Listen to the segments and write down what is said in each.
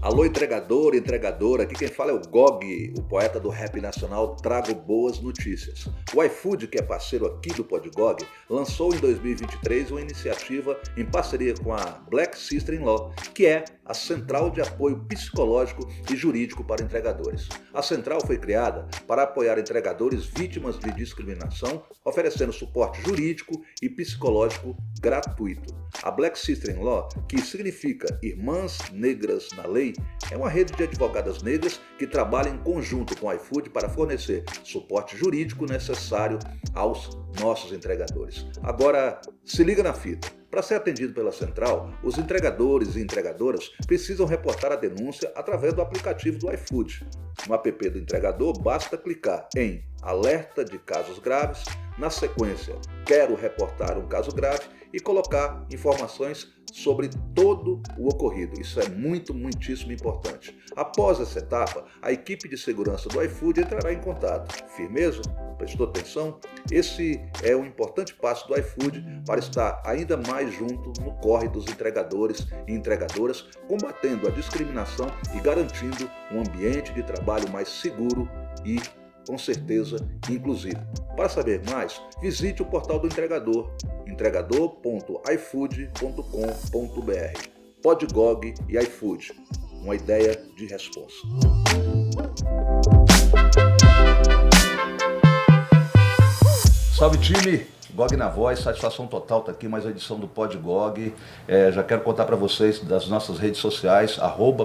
Alô, entregador, entregadora, aqui quem fala é o Gog, o poeta do rap nacional. Trago boas notícias. O iFood, que é parceiro aqui do Podgog, lançou em 2023 uma iniciativa em parceria com a Black Sister in Law, que é a Central de Apoio Psicológico e Jurídico para Entregadores. A central foi criada para apoiar entregadores vítimas de discriminação, oferecendo suporte jurídico e psicológico gratuito. A Black Sister in Law, que significa Irmãs Negras na Lei, é uma rede de advogadas negras que trabalha em conjunto com o iFood para fornecer suporte jurídico necessário aos nossos entregadores. Agora, se liga na fita. Para ser atendido pela central, os entregadores e entregadoras precisam reportar a denúncia através do aplicativo do iFood. No app do entregador, basta clicar em Alerta de Casos Graves, na sequência Quero reportar um caso grave e colocar informações sobre todo o ocorrido. Isso é muitíssimo importante. Após essa etapa, a equipe de segurança do iFood entrará em contato. Firmeza? Prestou atenção? Esse é um importante passo do iFood para estar ainda mais junto no corre dos entregadores e entregadoras, combatendo a discriminação e garantindo um ambiente de trabalho mais seguro e, com certeza, inclusivo. Para saber mais, visite o portal do entregador, entregador.ifood.com.br. Podgog e iFood, uma ideia de resposta. Salve time, Gog na voz, satisfação total estar aqui, mais uma edição do Podgog. Já quero contar para vocês das nossas redes sociais,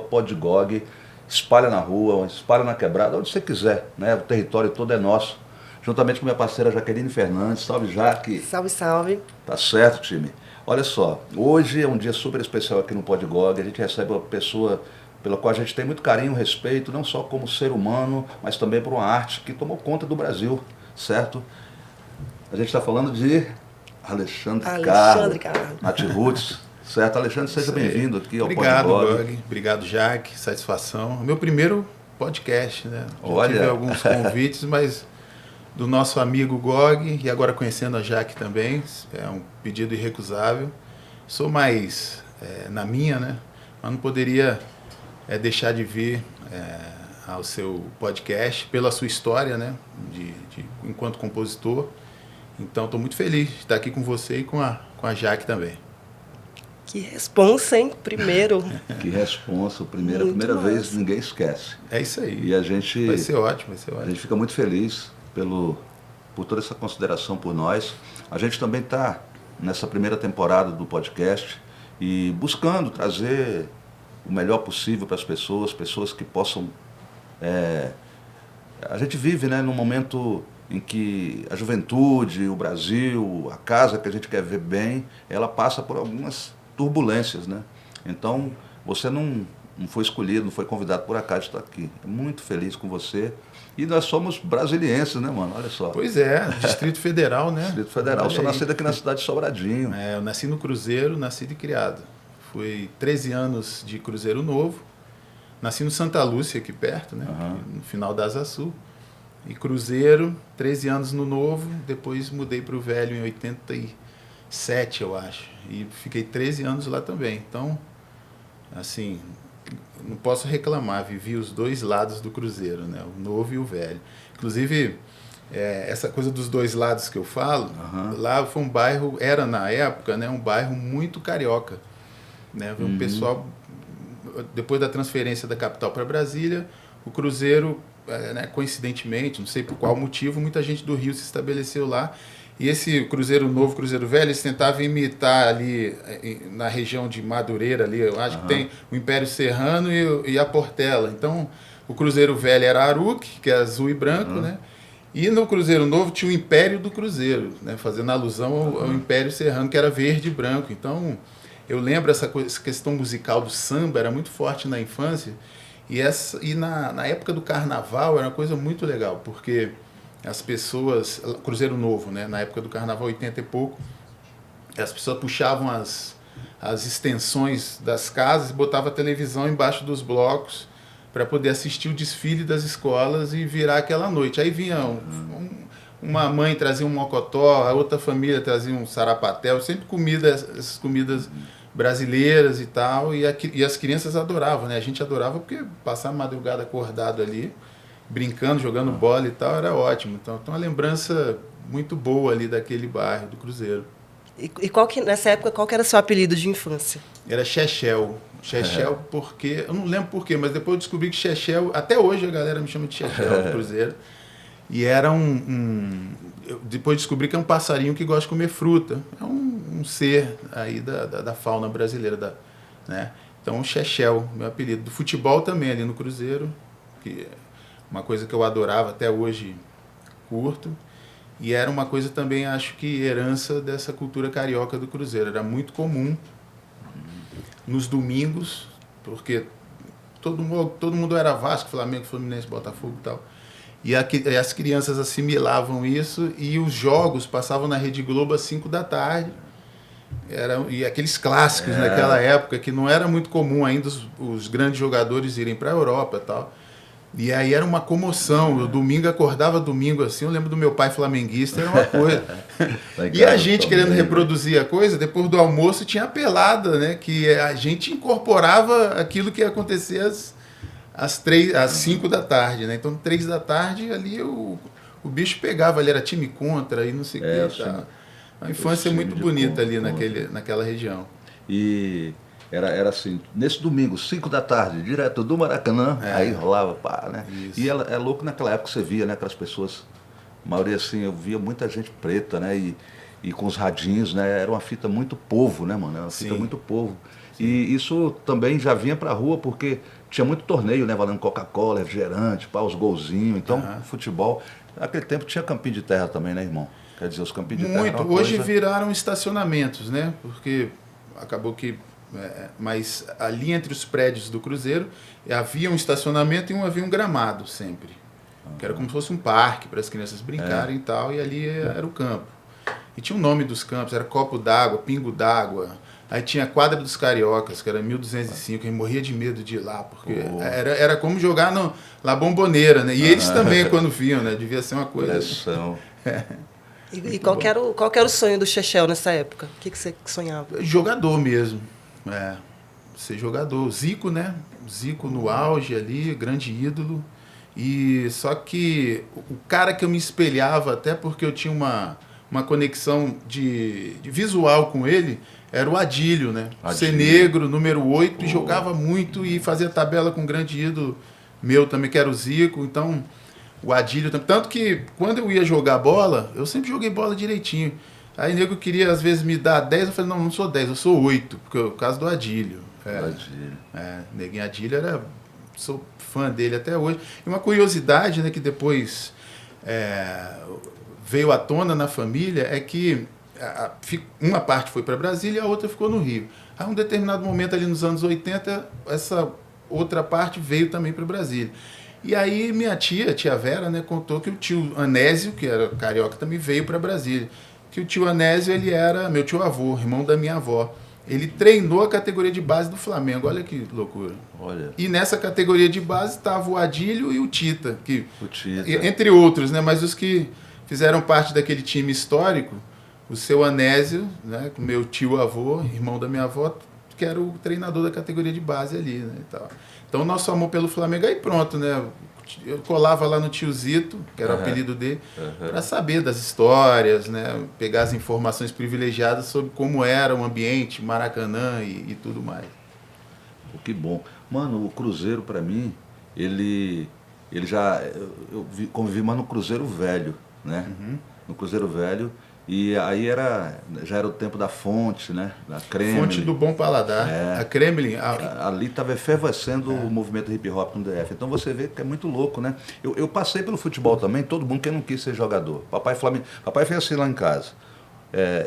@Podgog, espalha na rua, espalha na quebrada, onde você quiser, né? O território todo é nosso. Juntamente com minha parceira Jaqueline Fernandes. Salve, Jaque. Salve, salve. Tá certo, time. Olha só, hoje é um dia super especial aqui no Podgog. A gente recebe uma pessoa pela qual a gente tem muito carinho, respeito, não só como ser humano, mas também por uma arte que tomou conta do Brasil, certo? A gente está falando de Alexandre Carlo, Nath-Roots. Certo, Alexandre, seja bem-vindo aqui ao Podgog. Obrigado, Gog. Obrigado, Jaque. Satisfação. Meu primeiro podcast, né? Já tive alguns convites, mas do nosso amigo Gog, e agora conhecendo a Jaque também, é um pedido irrecusável. Sou mais na minha, né? Mas não poderia deixar de vir ao seu podcast pela sua história, né? Enquanto compositor. Então, estou muito feliz de estar aqui com você e com a Jaque também. Que responsa, hein? Primeiro. Que responsa, primeira vez ninguém esquece. É isso aí. E a gente... Vai ser ótimo. A gente fica muito feliz por toda essa consideração por nós. A gente também está nessa primeira temporada do podcast e buscando trazer o melhor possível para as pessoas que possam... A gente vive, né, num momento em que a juventude, o Brasil, a casa que a gente quer ver bem, ela passa por algumas turbulências, né? Então, você não foi escolhido, não foi convidado por acaso de estar aqui. Muito feliz com você. E nós somos brasilienses, né, mano? Olha só. Pois é, Distrito Federal, né? Distrito Federal. Eu sou nascido aqui na cidade de Sobradinho. Eu nasci no Cruzeiro, nascido e criado. Fui 13 anos de Cruzeiro Novo. Nasci no Santa Lúcia, aqui perto, né? No final da Asa Sul. E Cruzeiro, 13 anos no Novo. Depois mudei para o Velho em 87, eu acho. E fiquei 13 anos lá também. Então, assim... não posso reclamar, vivi os dois lados do Cruzeiro, né? O novo e o velho. Inclusive, essa coisa dos dois lados que eu falo, lá foi um bairro, era na época, né, um bairro muito carioca. Né? Um pessoal, depois da transferência da capital para Brasília, o Cruzeiro, né, coincidentemente, não sei por qual motivo, muita gente do Rio se estabeleceu lá. E esse Cruzeiro Novo, Cruzeiro Velho, eles tentavam imitar ali na região de Madureira, ali, eu acho que tem o Império Serrano e a Portela. Então, o Cruzeiro Velho era Aruque, que é azul e branco, né? E no Cruzeiro Novo tinha o Império do Cruzeiro, né? Fazendo alusão ao Império Serrano, que era verde e branco. Então, eu lembro essa questão musical do samba, era muito forte na infância. E na época do Carnaval era uma coisa muito legal, porque... as pessoas, Cruzeiro Novo, né, na época do Carnaval, 80 e pouco, as pessoas puxavam as extensões das casas e botavam a televisão embaixo dos blocos para poder assistir o desfile das escolas e virar aquela noite. Aí vinha uma mãe trazia um mocotó, a outra família trazia um sarapatel, sempre essas comidas brasileiras e tal, e as crianças adoravam, né? A gente adorava porque passar a madrugada acordado ali, brincando, jogando bola e tal, era ótimo. Então, uma lembrança muito boa ali daquele bairro, do Cruzeiro. E nessa época, qual que era o seu apelido de infância? Era Chechel. Chechel porque... Eu não lembro por quê, mas depois eu descobri que Chechel... Até hoje a galera me chama de Chechel do Cruzeiro. E era eu depois descobri que é um passarinho que gosta de comer fruta. É um ser aí da fauna brasileira. Né? Então, Chechel, meu apelido. Do futebol também, ali no Cruzeiro. Que é uma coisa que eu adorava, até hoje curto. E era uma coisa também, acho que, herança dessa cultura carioca do Cruzeiro. Era muito comum nos domingos, porque todo mundo era Vasco, Flamengo, Fluminense, Botafogo e tal. E as crianças assimilavam isso e os jogos passavam na Rede Globo às 5 da tarde. E aqueles clássicos naquela época, que não era muito comum ainda os grandes jogadores irem para a Europa e tal. E aí era uma comoção. Eu domingo acordava domingo assim, eu lembro do meu pai flamenguista, era uma coisa. E a gente querendo reproduzir a coisa, depois do almoço tinha a pelada, né? Que a gente incorporava aquilo que ia acontecer às 5 da tarde, né? Então, 3 da tarde, ali o bicho pegava, ali era time contra e não sei o que. Uma infância muito bonita ali naquela região. E era assim, nesse domingo, 5 da tarde, direto do Maracanã, aí rolava, pá, né? Isso. E é louco naquela época que você via, né? Aquelas pessoas, a maioria assim, eu via muita gente preta, né? E com os radinhos, né? Era uma fita muito povo, né, mano? Era uma fita muito povo. Sim. E isso também já vinha pra rua, porque tinha muito torneio, né? Valendo Coca-Cola, refrigerante, pá, os golzinhos. Então, futebol. Naquele tempo tinha campinho de terra também, né, irmão? Quer dizer, os campinhos de terra. Muito. Hoje viraram estacionamentos, né? Porque acabou que. Mas ali entre os prédios do Cruzeiro havia um estacionamento e havia um gramado sempre. Que era como se fosse um parque para as crianças brincarem e tal. E ali era o campo. E tinha o nome dos campos, era Copo d'Água, Pingo d'Água. Aí tinha a Quadra dos Cariocas, que era 1205, e morria de medo de ir lá, porque era como jogar no La Bombonera, né? E eles também, quando viam, né? Devia ser uma coisa... E qual que era o sonho do Chechel nessa época? O que você sonhava? Jogador mesmo. Ser jogador. Zico, né? Zico no auge ali, grande ídolo. E só que o cara que eu me espelhava, até porque eu tinha uma conexão de visual com ele, era o Adílio, né? Ser negro, número 8, e jogava muito e fazia tabela com um grande ídolo meu também, que era o Zico. Então, o Adílio... Tanto que, quando eu ia jogar bola, eu sempre joguei bola direitinho. Aí o nego queria, às vezes, me dar 10, eu falei, não sou 10, eu sou 8, porque é o caso do Adílio. Neguinho Adílio sou fã dele até hoje. E uma curiosidade, né, que depois veio à tona na família, é que uma parte foi para Brasília e a outra ficou no Rio. A um determinado momento ali nos anos 80, essa outra parte veio também para Brasília. E aí minha tia Vera, né, contou que o tio Anésio, que era carioca, também veio para Brasília. Que o tio Anésio, ele era meu tio-avô, irmão da minha avó. Ele treinou a categoria de base do Flamengo, olha que loucura. Olha. E nessa categoria de base estava o Adílio e o Tita, entre outros, né, mas os que fizeram parte daquele time histórico, o seu Anésio, né, meu tio-avô, irmão da minha avó, que era o treinador da categoria de base ali, né, e tal. Então, o nosso amor pelo Flamengo, aí pronto, né? Eu colava lá no tio Zito, que era o apelido dele, para saber das histórias, né? Pegar as informações privilegiadas sobre como era o ambiente, Maracanã e tudo mais. Pô, que bom. Mano, o Cruzeiro, para mim, ele já... Eu convivi mais no Cruzeiro Velho, né? No Cruzeiro Velho. E aí já era o tempo da Fonte, né? Da Kremlin. Fonte do Bom Paladar. A Kremlin. Ali estava efervescendo o movimento hip hop no DF. Então você vê que é muito louco, né? Eu passei pelo futebol também, todo mundo que não quis ser jogador. Papai fez assim lá em casa.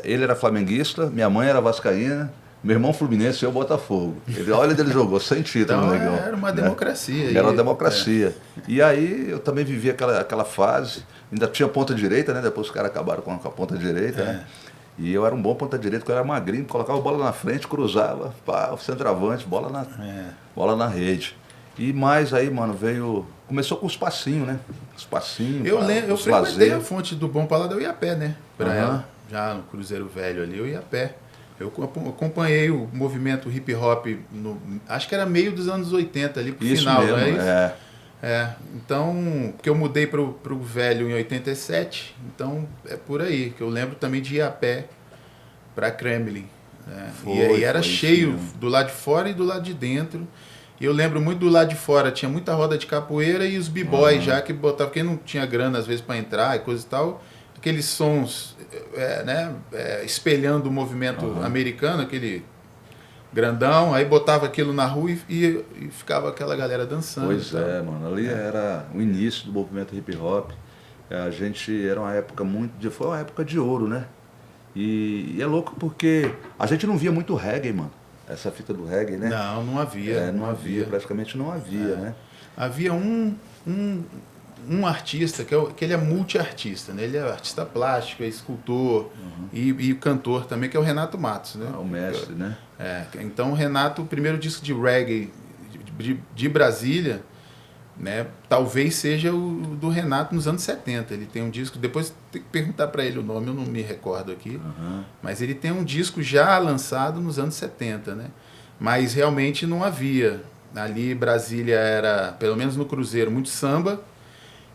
Ele era flamenguista, minha mãe era vascaína, meu irmão Fluminense e eu Botafogo. Olha onde ele jogou, sem título, então, negão. Era uma democracia. Era uma democracia. E aí eu também vivi aquela fase. Ainda tinha ponta direita, né? Depois os caras acabaram com a ponta direita, né? E eu era um bom ponta direita, porque eu era magrinho, colocava a bola na frente, cruzava, pá, centroavante, bola na rede. E mais aí, mano, começou com os passinhos, né? Os passinhos. Eu frequentei a Fonte do Bom Paladar, eu ia a pé, né? Pra ela, já no Cruzeiro Velho ali, eu ia a pé. Eu acompanhei o movimento hip hop, acho que era meio dos anos 80 ali pro final, mesmo, não é isso? é. Então, porque eu mudei pro velho em 87, então é por aí, que eu lembro também de ir a pé para Kremlin. Né? E aí era cheio do lado de fora e do lado de dentro. E eu lembro muito do lado de fora, tinha muita roda de capoeira e os b-boys já que botavam, porque não tinha grana às vezes para entrar e coisa e tal, aqueles sons espelhando o movimento americano, aquele grandão, aí botava aquilo na rua e ficava aquela galera dançando. Pois é, mano, ali era o início do movimento hip hop. A gente era uma época foi uma época de ouro, né? E é louco porque a gente não via muito reggae, mano. Essa fita do reggae, né? Não havia. Não havia, praticamente não havia, né? Havia um artista, que ele é multiartista, né? Ele é artista plástico, é escultor e cantor também, que é o Renato Matos, né? O mestre, né? Então o Renato, o primeiro disco de reggae de Brasília, né? Talvez seja o do Renato nos anos 70. Ele tem um disco, depois tem que perguntar para ele o nome, eu não me recordo aqui, mas ele tem um disco já lançado nos anos 70, né? Mas realmente não havia. Ali Brasília era, pelo menos no Cruzeiro, muito samba,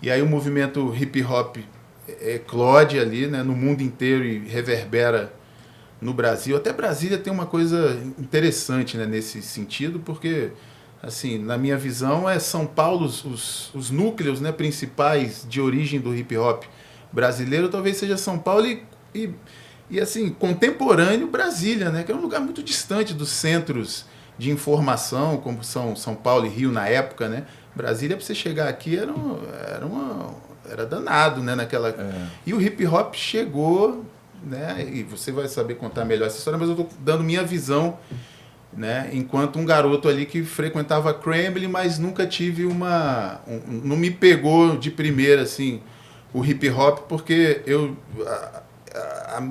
e aí o movimento hip hop eclode ali, né, no mundo inteiro e reverbera no Brasil. Até Brasília tem uma coisa interessante, né, nesse sentido, porque assim, na minha visão, São Paulo, os núcleos, né, principais de origem do hip hop brasileiro, talvez seja São Paulo e assim, contemporâneo Brasília, né, que é um lugar muito distante dos centros de informação, como são São Paulo e Rio na época, né? Brasília, para você chegar aqui, era danado, né, naquela... E o hip hop chegou, né, e você vai saber contar melhor essa história, mas eu estou dando minha visão, né, enquanto um garoto ali que frequentava Kremlin, mas nunca tive não me pegou de primeira, assim, o hip hop, porque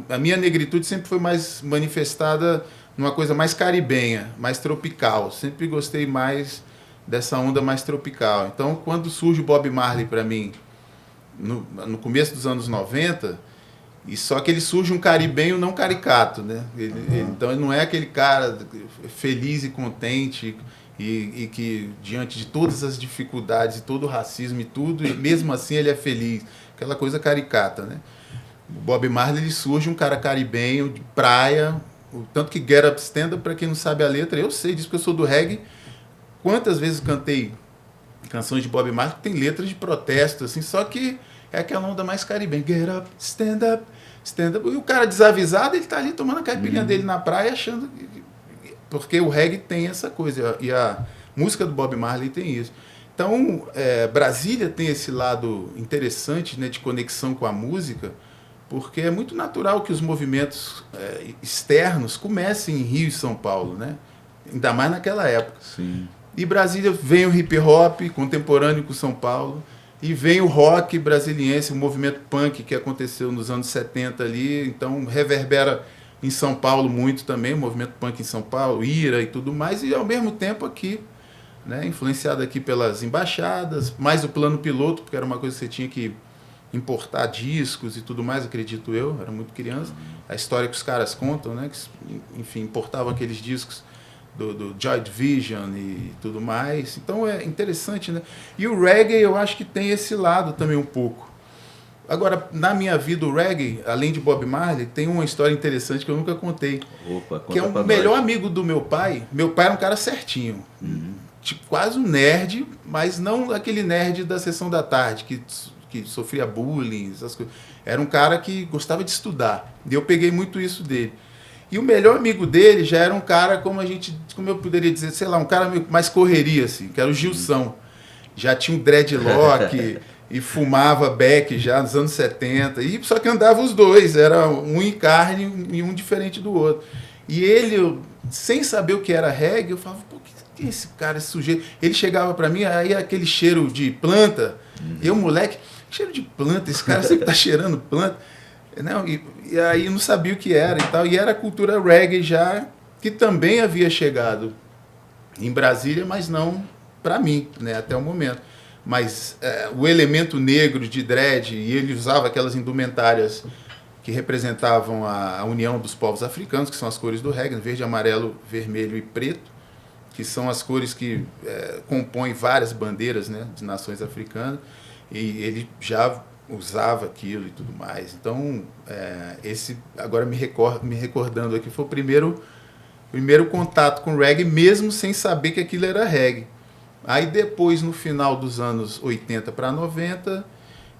a minha negritude sempre foi mais manifestada numa coisa mais caribenha, mais tropical. Sempre gostei mais dessa onda mais tropical. Então, quando surge o Bob Marley para mim, no começo dos anos 90, e só que ele surge um caribenho não caricato, né? Então ele não é aquele cara feliz e contente e que diante de todas as dificuldades e todo o racismo e tudo, e mesmo assim ele é feliz, aquela coisa caricata, né? O Bob Marley, ele surge um cara caribenho, de praia, tanto que Get Up, Stand Up, para quem não sabe a letra, eu sei disso porque eu sou do reggae. Quantas vezes cantei canções de Bob Marley que tem letras de protesto, assim, só que é aquela onda mais caribenha. Get up, stand up, stand up. E o cara desavisado, ele tá ali tomando a caipirinha dele na praia, achando... Porque o reggae tem essa coisa, e a música do Bob Marley tem isso. Então, Brasília tem esse lado interessante, né, de conexão com a música, porque é muito natural que os movimentos externos comecem em Rio e São Paulo, né? Ainda mais naquela época. Sim. E Brasília vem o hip hop contemporâneo com São Paulo, e vem o rock brasiliense, o movimento punk que aconteceu nos anos 70 ali, então reverbera em São Paulo muito também, o movimento punk em São Paulo, Ira e tudo mais, e ao mesmo tempo aqui, né, influenciado aqui pelas embaixadas, mais o plano piloto, porque era uma coisa que você tinha que importar discos e tudo mais, acredito eu, era muito criança. A história que os caras contam, né, que, enfim, importavam aqueles discos do Joy Division e tudo mais. Então é interessante, né? E o reggae eu acho que tem esse lado também um pouco. Agora, na minha vida, o reggae, além de Bob Marley, tem uma história interessante que eu nunca contei. Opa, conta que é o melhor amigo do meu pai. Meu pai era um cara certinho. Tipo, quase um nerd, mas não aquele nerd da sessão da tarde, que sofria bullying, essas coisas. Era um cara que gostava de estudar. E eu peguei muito isso dele. E o melhor amigo dele já era um cara, como eu poderia dizer, sei lá, um cara mais correria, assim, que era o Gilson. Já tinha um dreadlock e fumava beck já nos anos 70. E só que andava os dois, era um em carne e um diferente do outro. E ele, sem saber o que era reggae, eu falava, pô, que é esse cara, esse sujeito? Ele chegava para mim, aí aquele cheiro de planta, eu, moleque, cheiro de planta, esse cara sempre tá cheirando planta. Não, e aí eu não sabia o que era e tal. E era a cultura reggae já, que também havia chegado em Brasília, mas não para mim, né, até o momento. Mas o elemento negro de dread, e ele usava aquelas indumentárias que representavam a união dos povos africanos, que são as cores do reggae, verde, amarelo, vermelho e preto, que são as cores que compõem várias bandeiras, né, de nações africanas, e ele já usava aquilo e tudo mais. Então, esse, agora me recordando aqui, foi o primeiro contato com reggae, mesmo sem saber que aquilo era reggae. Aí depois, no final dos anos 80 para 90,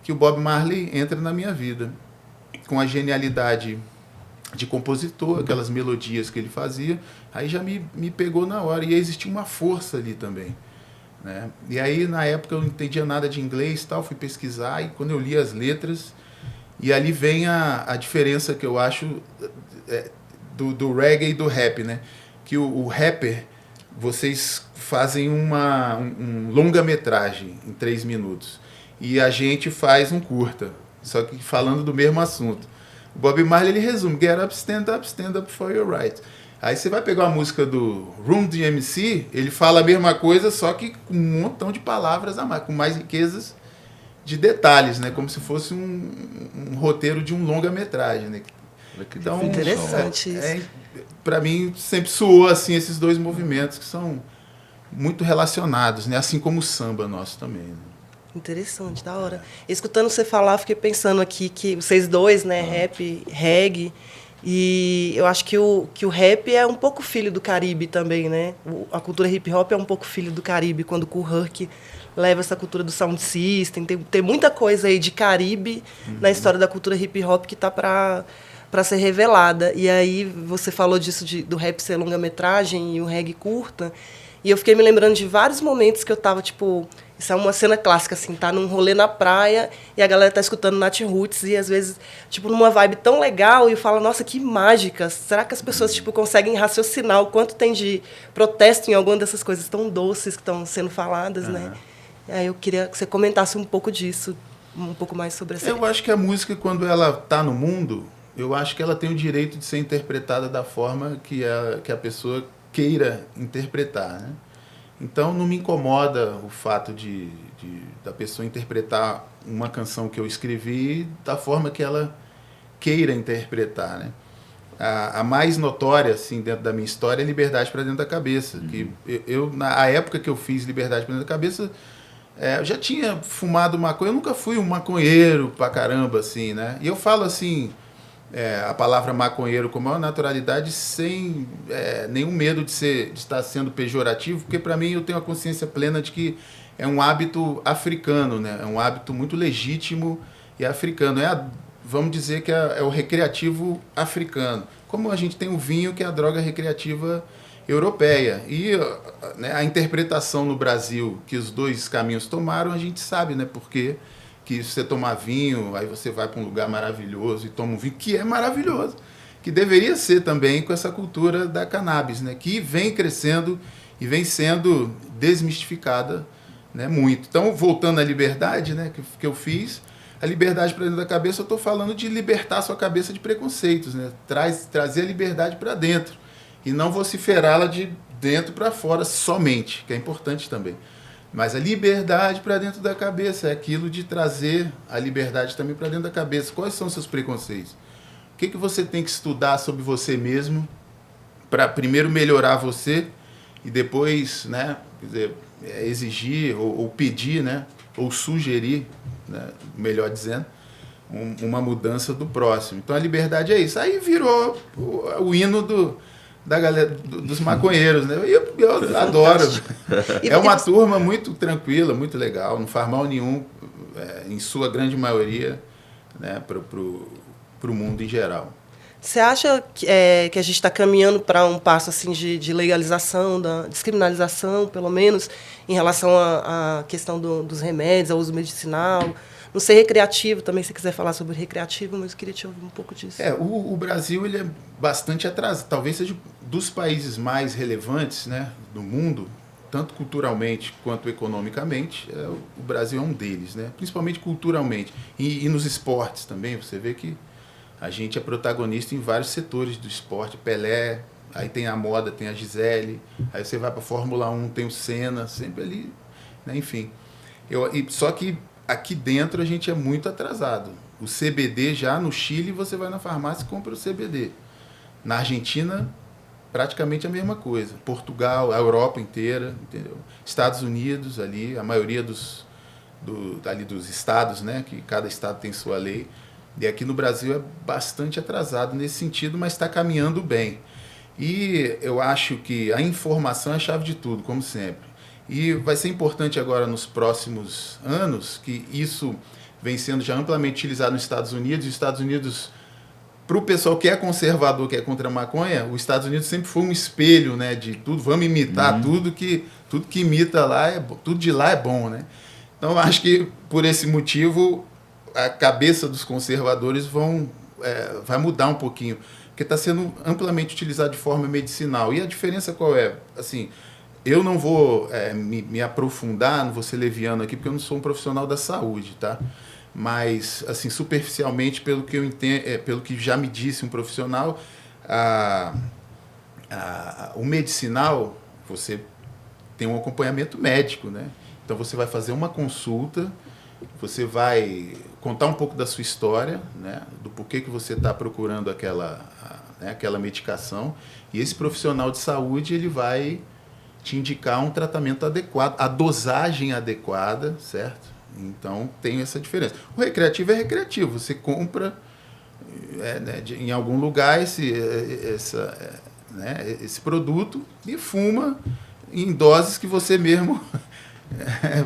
que o Bob Marley entra na minha vida, com a genialidade de compositor, aquelas melodias que ele fazia, aí já me pegou na hora, e existia uma força ali também, né? E aí, na época, eu não entendia nada de inglês, tal, fui pesquisar, e quando eu li as letras, e ali vem a diferença que eu acho do reggae e do rap, né? Que o rapper, vocês fazem um longa-metragem em 3 minutos, e a gente faz um curta, só que falando do mesmo assunto. O Bob Marley, ele resume: get up, stand up for your right. Aí você vai pegar a música do Run DMC, ele fala a mesma coisa, só que com um montão de palavras a mais, com mais riquezas de detalhes, né? Como se fosse um roteiro de um longa-metragem, né? Então, interessante isso. Para mim, sempre soou assim esses dois movimentos que são muito relacionados, né? Assim como o samba nosso também, né? Interessante, da hora. Escutando você falar, fiquei pensando aqui que vocês dois, né, rap, reggae, e eu acho que o rap é um pouco filho do Caribe também, né? A cultura hip hop é um pouco filho do Caribe, quando o Kool Herc leva essa cultura do sound system, tem muita coisa aí de Caribe na história da cultura hip hop que tá para ser revelada. E aí você falou disso do rap ser longa-metragem e o reggae curta, e eu fiquei me lembrando de vários momentos que eu tava, tipo... Isso é uma cena clássica, assim, tá num rolê na praia e a galera tá escutando Nat Roots e, às vezes, tipo, numa vibe tão legal, e fala, nossa, que mágica. Será que as pessoas, tipo, conseguem raciocinar o quanto tem de protesto em alguma dessas coisas tão doces que estão sendo faladas, né? E aí eu queria que você comentasse um pouco disso, um pouco mais sobre essa... Eu acho que a música, quando ela tá no mundo, eu acho que ela tem o direito de ser interpretada da forma que a pessoa queira interpretar, né? Então, não me incomoda o fato da pessoa interpretar uma canção que eu escrevi da forma que ela queira interpretar, né? A mais notória, assim, dentro da minha história é Liberdade para Dentro da Cabeça. Que na época que eu fiz Liberdade para Dentro da Cabeça, eu já tinha fumado maconha. Eu nunca fui um maconheiro pra caramba, assim, né? E eu falo, assim... a palavra maconheiro com a maior naturalidade, sem nenhum medo de estar sendo pejorativo, porque para mim eu tenho a consciência plena de que é um hábito africano, né? É um hábito muito legítimo e africano. Vamos dizer que é o recreativo africano. Como a gente tem o vinho, que é a droga recreativa europeia. E né, a interpretação no Brasil que os dois caminhos tomaram, a gente sabe, né? Porque que você tomar vinho, aí você vai para um lugar maravilhoso e toma um vinho, que é maravilhoso, que deveria ser também com essa cultura da cannabis, né, que vem crescendo e vem sendo desmistificada, né, muito. Então, voltando à liberdade, né, que eu fiz, a liberdade para dentro da cabeça, eu estou falando de libertar a sua cabeça de preconceitos, né, trazer a liberdade para dentro, e não vociferá-la de dentro para fora somente, que é importante também. Mas a liberdade para dentro da cabeça é aquilo de trazer a liberdade também para dentro da cabeça. Quais são os seus preconceitos? O que você tem que estudar sobre você mesmo para primeiro melhorar você e depois, né, quer dizer, exigir ou pedir, né, ou sugerir, né, melhor dizendo, uma mudança do próximo. Então a liberdade é isso. Aí virou o hino da galera, dos maconheiros, né? Eu adoro. É uma turma muito tranquila, muito legal, não faz mal nenhum, em sua grande maioria, né, pro mundo em geral. Você acha que a gente está caminhando para um passo assim de legalização, da descriminalização, pelo menos, em relação à questão dos remédios, ao uso medicinal? Não sei, recreativo também, se quiser falar sobre recreativo, mas eu queria te ouvir um pouco disso. O Brasil, ele é bastante atrasado. Talvez seja dos países mais relevantes, né, do mundo, tanto culturalmente quanto economicamente. O Brasil é um deles, né, principalmente culturalmente. E nos esportes também, você vê que a gente é protagonista em vários setores do esporte. Pelé, aí tem a moda, tem a Gisele, aí você vai para a Fórmula 1, tem o Senna, sempre ali, né, enfim. Só que aqui dentro a gente é muito atrasado. O CBD já no Chile, você vai na farmácia e compra o CBD. Na Argentina, praticamente a mesma coisa. Portugal, a Europa inteira, entendeu? Estados Unidos, ali, a maioria dos estados, né? Que cada estado tem sua lei. E aqui no Brasil é bastante atrasado nesse sentido, mas está caminhando bem. E eu acho que a informação é a chave de tudo, como sempre. E vai ser importante agora nos próximos anos que isso vem sendo já amplamente utilizado nos Estados Unidos. E os Estados Unidos, para o pessoal que é conservador, que é contra a maconha, os Estados Unidos sempre foi um espelho, né, de tudo. Vamos imitar tudo que imita lá, tudo de lá é bom, né? Então acho que por esse motivo a cabeça dos conservadores vai mudar um pouquinho, porque está sendo amplamente utilizado de forma medicinal. E a diferença qual é? Assim, eu não vou me aprofundar, não vou ser leviano aqui, porque eu não sou um profissional da saúde, tá? Mas, assim, superficialmente, pelo que eu entendo, pelo que já me disse um profissional, o medicinal, você tem um acompanhamento médico, né? Então, você vai fazer uma consulta, você vai contar um pouco da sua história, né? Do porquê que você está procurando aquela medicação, e esse profissional de saúde, ele vai te indicar um tratamento adequado, a dosagem adequada, certo? Então, tem essa diferença. O recreativo é recreativo. Você compra em algum lugar esse produto e fuma em doses que você mesmo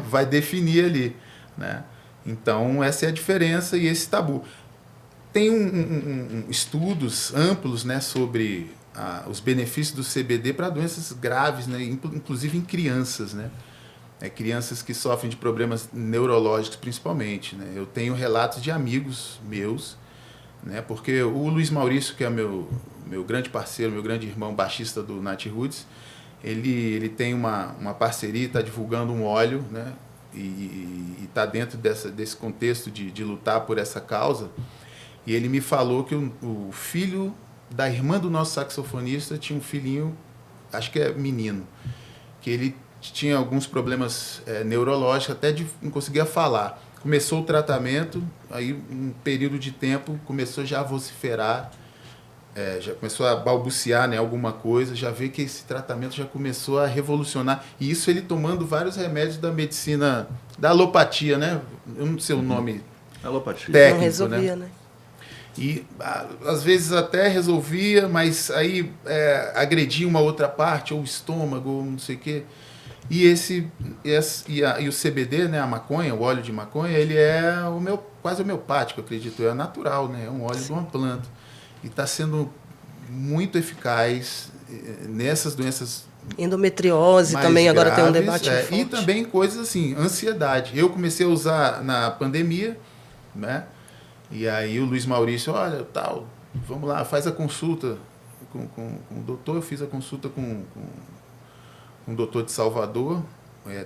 vai definir ali, né? Então, essa é a diferença e esse tabu. Tem estudos amplos, né, sobre os benefícios do CBD para doenças graves, né, inclusive em crianças, né? Crianças que sofrem de problemas neurológicos, principalmente, né? Eu tenho relatos de amigos meus, né? Porque o Luiz Maurício, que é meu grande parceiro, meu grande irmão baixista do Nat Roots, ele tem uma parceria, está divulgando um óleo, né? E está dentro desse contexto de lutar por essa causa. E ele me falou que o filho da irmã do nosso saxofonista tinha um filhinho, acho que é menino, que ele tinha alguns problemas neurológicos, até de não conseguia falar. Começou o tratamento, aí um período de tempo começou já a vociferar, já começou a balbuciar, né, alguma coisa, já vê que esse tratamento já começou a revolucionar. E isso ele tomando vários remédios da medicina, da alopatia, né? Eu não sei o nome alopatia técnico, não resolvia, né? E às vezes até resolvia, mas aí agredia uma outra parte, ou o estômago, ou não sei o quê. E o CBD, né, a maconha, o óleo de maconha, ele é quase homeopático, acredito, é natural, né, é um óleo de uma planta. E está sendo muito eficaz nessas doenças endometriose mais também, graves, agora tem um debate forte. E também coisas assim, ansiedade. Eu comecei a usar na pandemia, né, e aí o Luiz Maurício, olha, vamos lá, faz a consulta com o doutor. Eu fiz a consulta com um doutor de Salvador,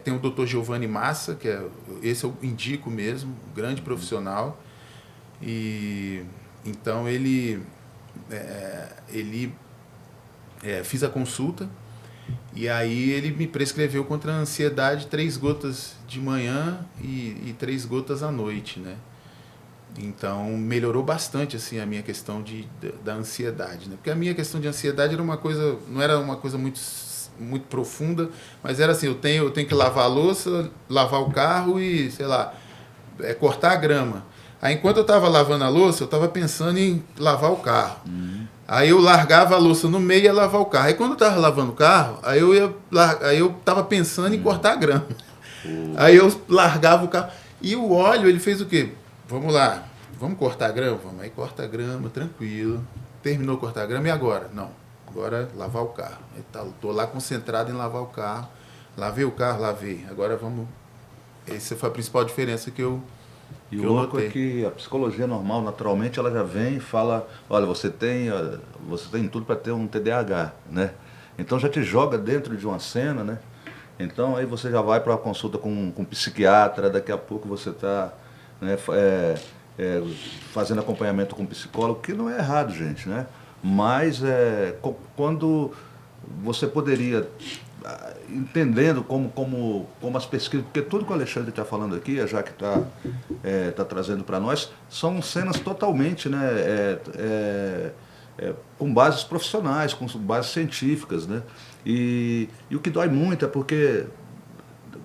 tem o doutor Giovanni Massa, esse eu indico mesmo, um grande profissional, e então ele fiz a consulta, e aí ele me prescreveu contra a ansiedade 3 gotas de manhã e 3 gotas à noite, né? Então melhorou bastante assim a minha questão da ansiedade, né? Porque a minha questão de ansiedade não era uma coisa muito profunda, mas era assim, eu tenho que lavar a louça, lavar o carro e, sei lá, cortar a grama. Aí enquanto eu estava lavando a louça, eu estava pensando em lavar o carro. Aí eu largava a louça no meio e ia lavar o carro. Aí quando eu estava lavando o carro, aí eu estava pensando em cortar a grama. Aí eu largava o carro. E o óleo, ele fez o quê? Vamos lá, vamos cortar a grama? Vamos. Aí corta a grama, tranquilo. Terminou de cortar a grama, e agora? Não, agora lavar o carro. Estou lá concentrado em lavar o carro. Lavei o carro, lavei. Agora vamos... Essa foi a principal diferença que eu E o louco é que a psicologia normal, naturalmente, ela já vem e fala, olha, você tem tudo para ter um TDAH, né? Então já te joga dentro de uma cena, né? Então aí você já vai para uma consulta com um psiquiatra, daqui a pouco você está, né, fazendo acompanhamento com um psicólogo, que não é errado, gente, né? Mas quando você poderia entendendo como as pesquisas, porque tudo que o Alexandre está falando aqui, a Jaque está trazendo para nós, são cenas totalmente, né, com bases profissionais, com bases científicas, né? E o que dói muito é porque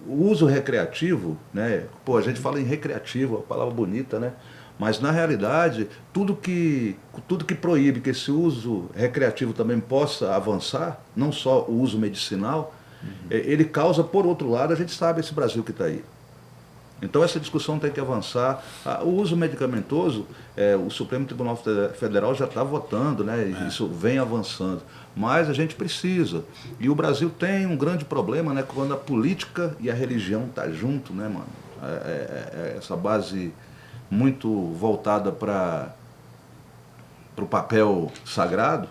o uso recreativo, né? Pô, a gente fala em recreativo, é uma palavra bonita, né? Mas, na realidade, tudo que proíbe que esse uso recreativo também possa avançar, não só o uso medicinal, ele causa, por outro lado, a gente sabe esse Brasil que está aí. Então, essa discussão tem que avançar. O uso medicamentoso, o Supremo Tribunal Federal já está votando, né? Isso vem avançando. Mas a gente precisa. E o Brasil tem um grande problema, né? Quando a política e a religião estão junto, né, mano? Essa base muito voltada para o papel sagrado,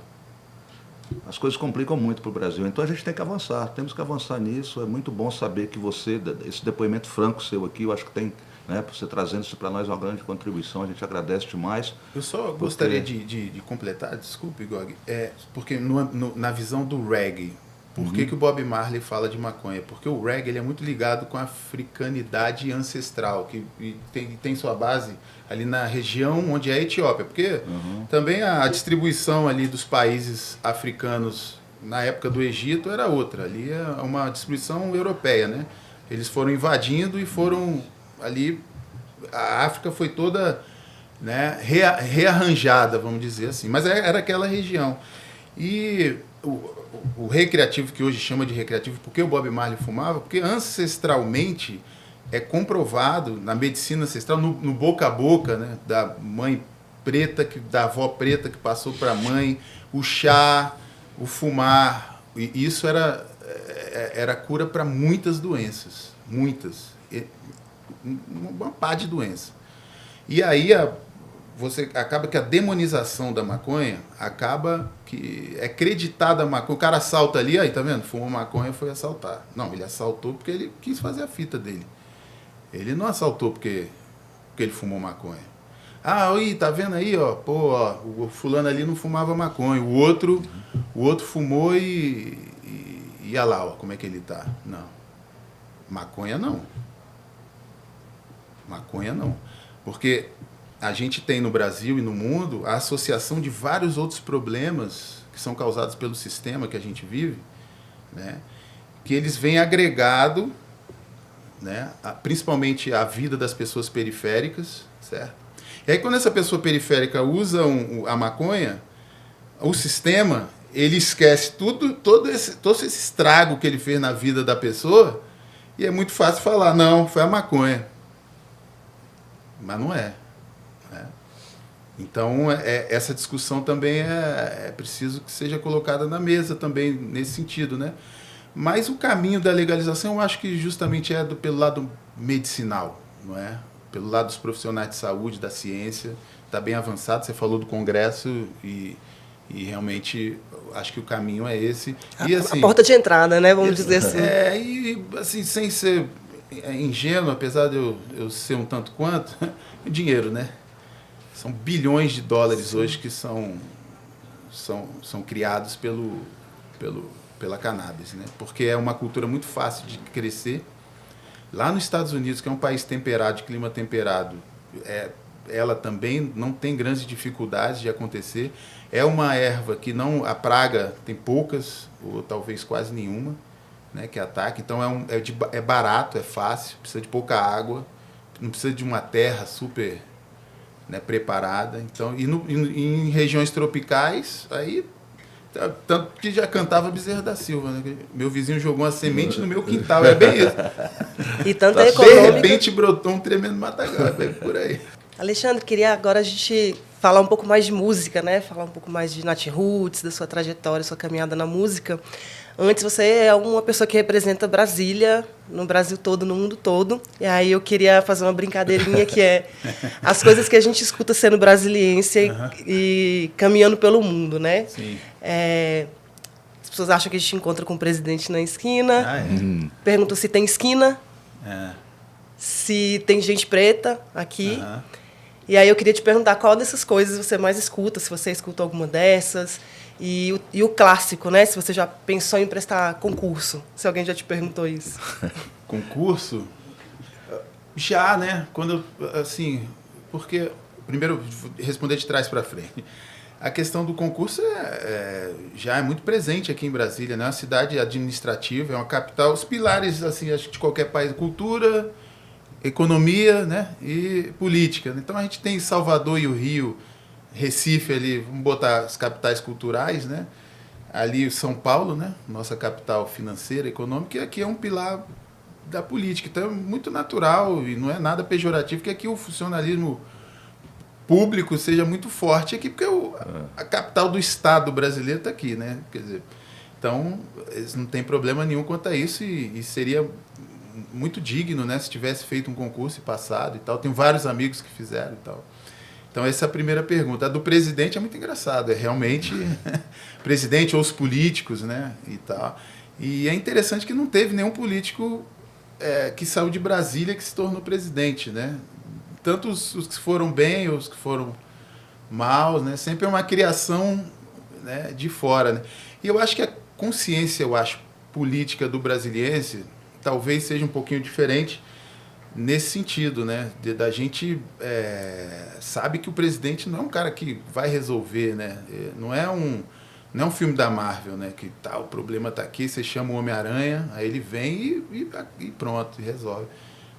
as coisas complicam muito para o Brasil. Então a gente tem que avançar, temos que avançar nisso. É muito bom saber que você, esse depoimento franco seu aqui, eu acho que tem, né, você trazendo isso para nós é uma grande contribuição, a gente agradece demais. Eu só gostaria de completar, desculpe, Gog, porque na visão do reggae, por que o Bob Marley fala de maconha? Porque o reggae ele é muito ligado com a africanidade ancestral, que tem sua base ali na região onde é a Etiópia. Porque também a distribuição ali dos países africanos na época do Egito era outra. Ali é uma distribuição europeia, né? Eles foram invadindo e foram ali... A África foi toda, né, rearranjada, vamos dizer assim. Mas era aquela região. E... O recreativo, que hoje chama de recreativo, por que o Bob Marley fumava? Porque ancestralmente é comprovado na medicina ancestral, no boca a boca, né, da mãe preta, da avó preta que passou para a mãe, o chá, o fumar, e isso era cura para muitas doenças, muitas, uma pá de doenças. E aí você acaba que a demonização da maconha acaba que é creditada a maconha. O cara assalta ali, aí tá vendo? Fumou maconha, foi assaltar. Não, ele assaltou porque ele quis fazer a fita dele. Ele não assaltou porque ele fumou maconha. Aí, tá vendo aí, ó, pô, ó, o fulano ali não fumava maconha. O outro fumou e olha lá, ó, como é que ele tá. Não. Maconha não. Maconha não. Porque a gente tem no Brasil e no mundo a associação de vários outros problemas que são causados pelo sistema que a gente vive, né, que eles vêm agregado, né, principalmente a vida das pessoas periféricas, certo? E aí quando essa pessoa periférica usa a maconha, o sistema, ele esquece todo esse estrago que ele fez na vida da pessoa e é muito fácil falar, não, foi a maconha. Mas não é. Então, essa discussão também é preciso que seja colocada na mesa também, nesse sentido, né? Mas o caminho da legalização, eu acho que justamente pelo lado medicinal, não é? Pelo lado dos profissionais de saúde, da ciência, está bem avançado. Você falou do Congresso e realmente acho que o caminho é esse. A porta de entrada, né? Vamos dizer assim. E assim, sem ser ingênuo, apesar de eu ser um tanto quanto, o dinheiro, né? São bilhões de dólares hoje que são criados pela cannabis, né? Porque é uma cultura muito fácil de crescer. Lá nos Estados Unidos, que é um país temperado, de clima temperado, ela também não tem grandes dificuldades de acontecer. É uma erva que a praga tem poucas, ou talvez quase nenhuma, né, que ataca. Então é barato, é fácil, precisa de pouca água, não precisa de uma terra super... né, preparada. Então, em regiões tropicais, aí tanto que já cantava Bezerra da Silva, né? Meu vizinho jogou uma semente no meu quintal, é bem isso. E tanto de econômica... repente brotou um tremendo matagal, é bem por aí. Alexandre, queria agora a gente falar um pouco mais de música, né? Falar um pouco mais de Nath Roots, da sua trajetória, sua caminhada na música. Antes, você é uma pessoa que representa Brasília, no Brasil todo, no mundo todo. E aí eu queria fazer uma brincadeirinha que é as coisas que a gente escuta sendo brasiliense e caminhando pelo mundo, né? Sim. As pessoas acham que a gente encontra com o presidente na esquina. Perguntam se tem esquina, se tem gente preta aqui. E aí eu queria te perguntar qual dessas coisas você mais escuta, se você escuta alguma dessas. E o clássico, né? Se você já pensou em prestar concurso, se alguém já te perguntou isso. Concurso? Já, né? Quando, assim, porque, primeiro, responder de trás para frente. A questão do concurso já é muito presente aqui em Brasília, né? É uma cidade administrativa, é uma capital. Os pilares, assim, acho que de qualquer país, cultura, economia, né? E política. Então a gente tem Salvador e o Rio, Recife ali, vamos botar as capitais culturais, né? Ali São Paulo, né? Nossa capital financeira, econômica, e aqui é um pilar da política. Então é muito natural e não é nada pejorativo que aqui o funcionalismo público seja muito forte aqui, porque a capital do Estado brasileiro está aqui, né? Quer dizer, então, eles não tem problema nenhum quanto a isso e seria muito digno, né? Se tivesse feito um concurso e passado e tal. Tenho vários amigos que fizeram e tal. Então, essa é a primeira pergunta. A do presidente é muito engraçado. É realmente presidente ou os políticos, né? E tal. E é interessante que não teve nenhum político que saiu de Brasília que se tornou presidente, né? Tanto os que foram bem ou os que foram mal, né? Sempre é uma criação, né, de fora, né? E eu acho que a consciência, política do brasiliense talvez seja um pouquinho diferente nesse sentido, né? Da gente sabe que o presidente não é um cara que vai resolver, né? Não é um filme da Marvel, né? Que o problema está aqui, você chama o Homem-Aranha, aí ele vem e pronto, e resolve.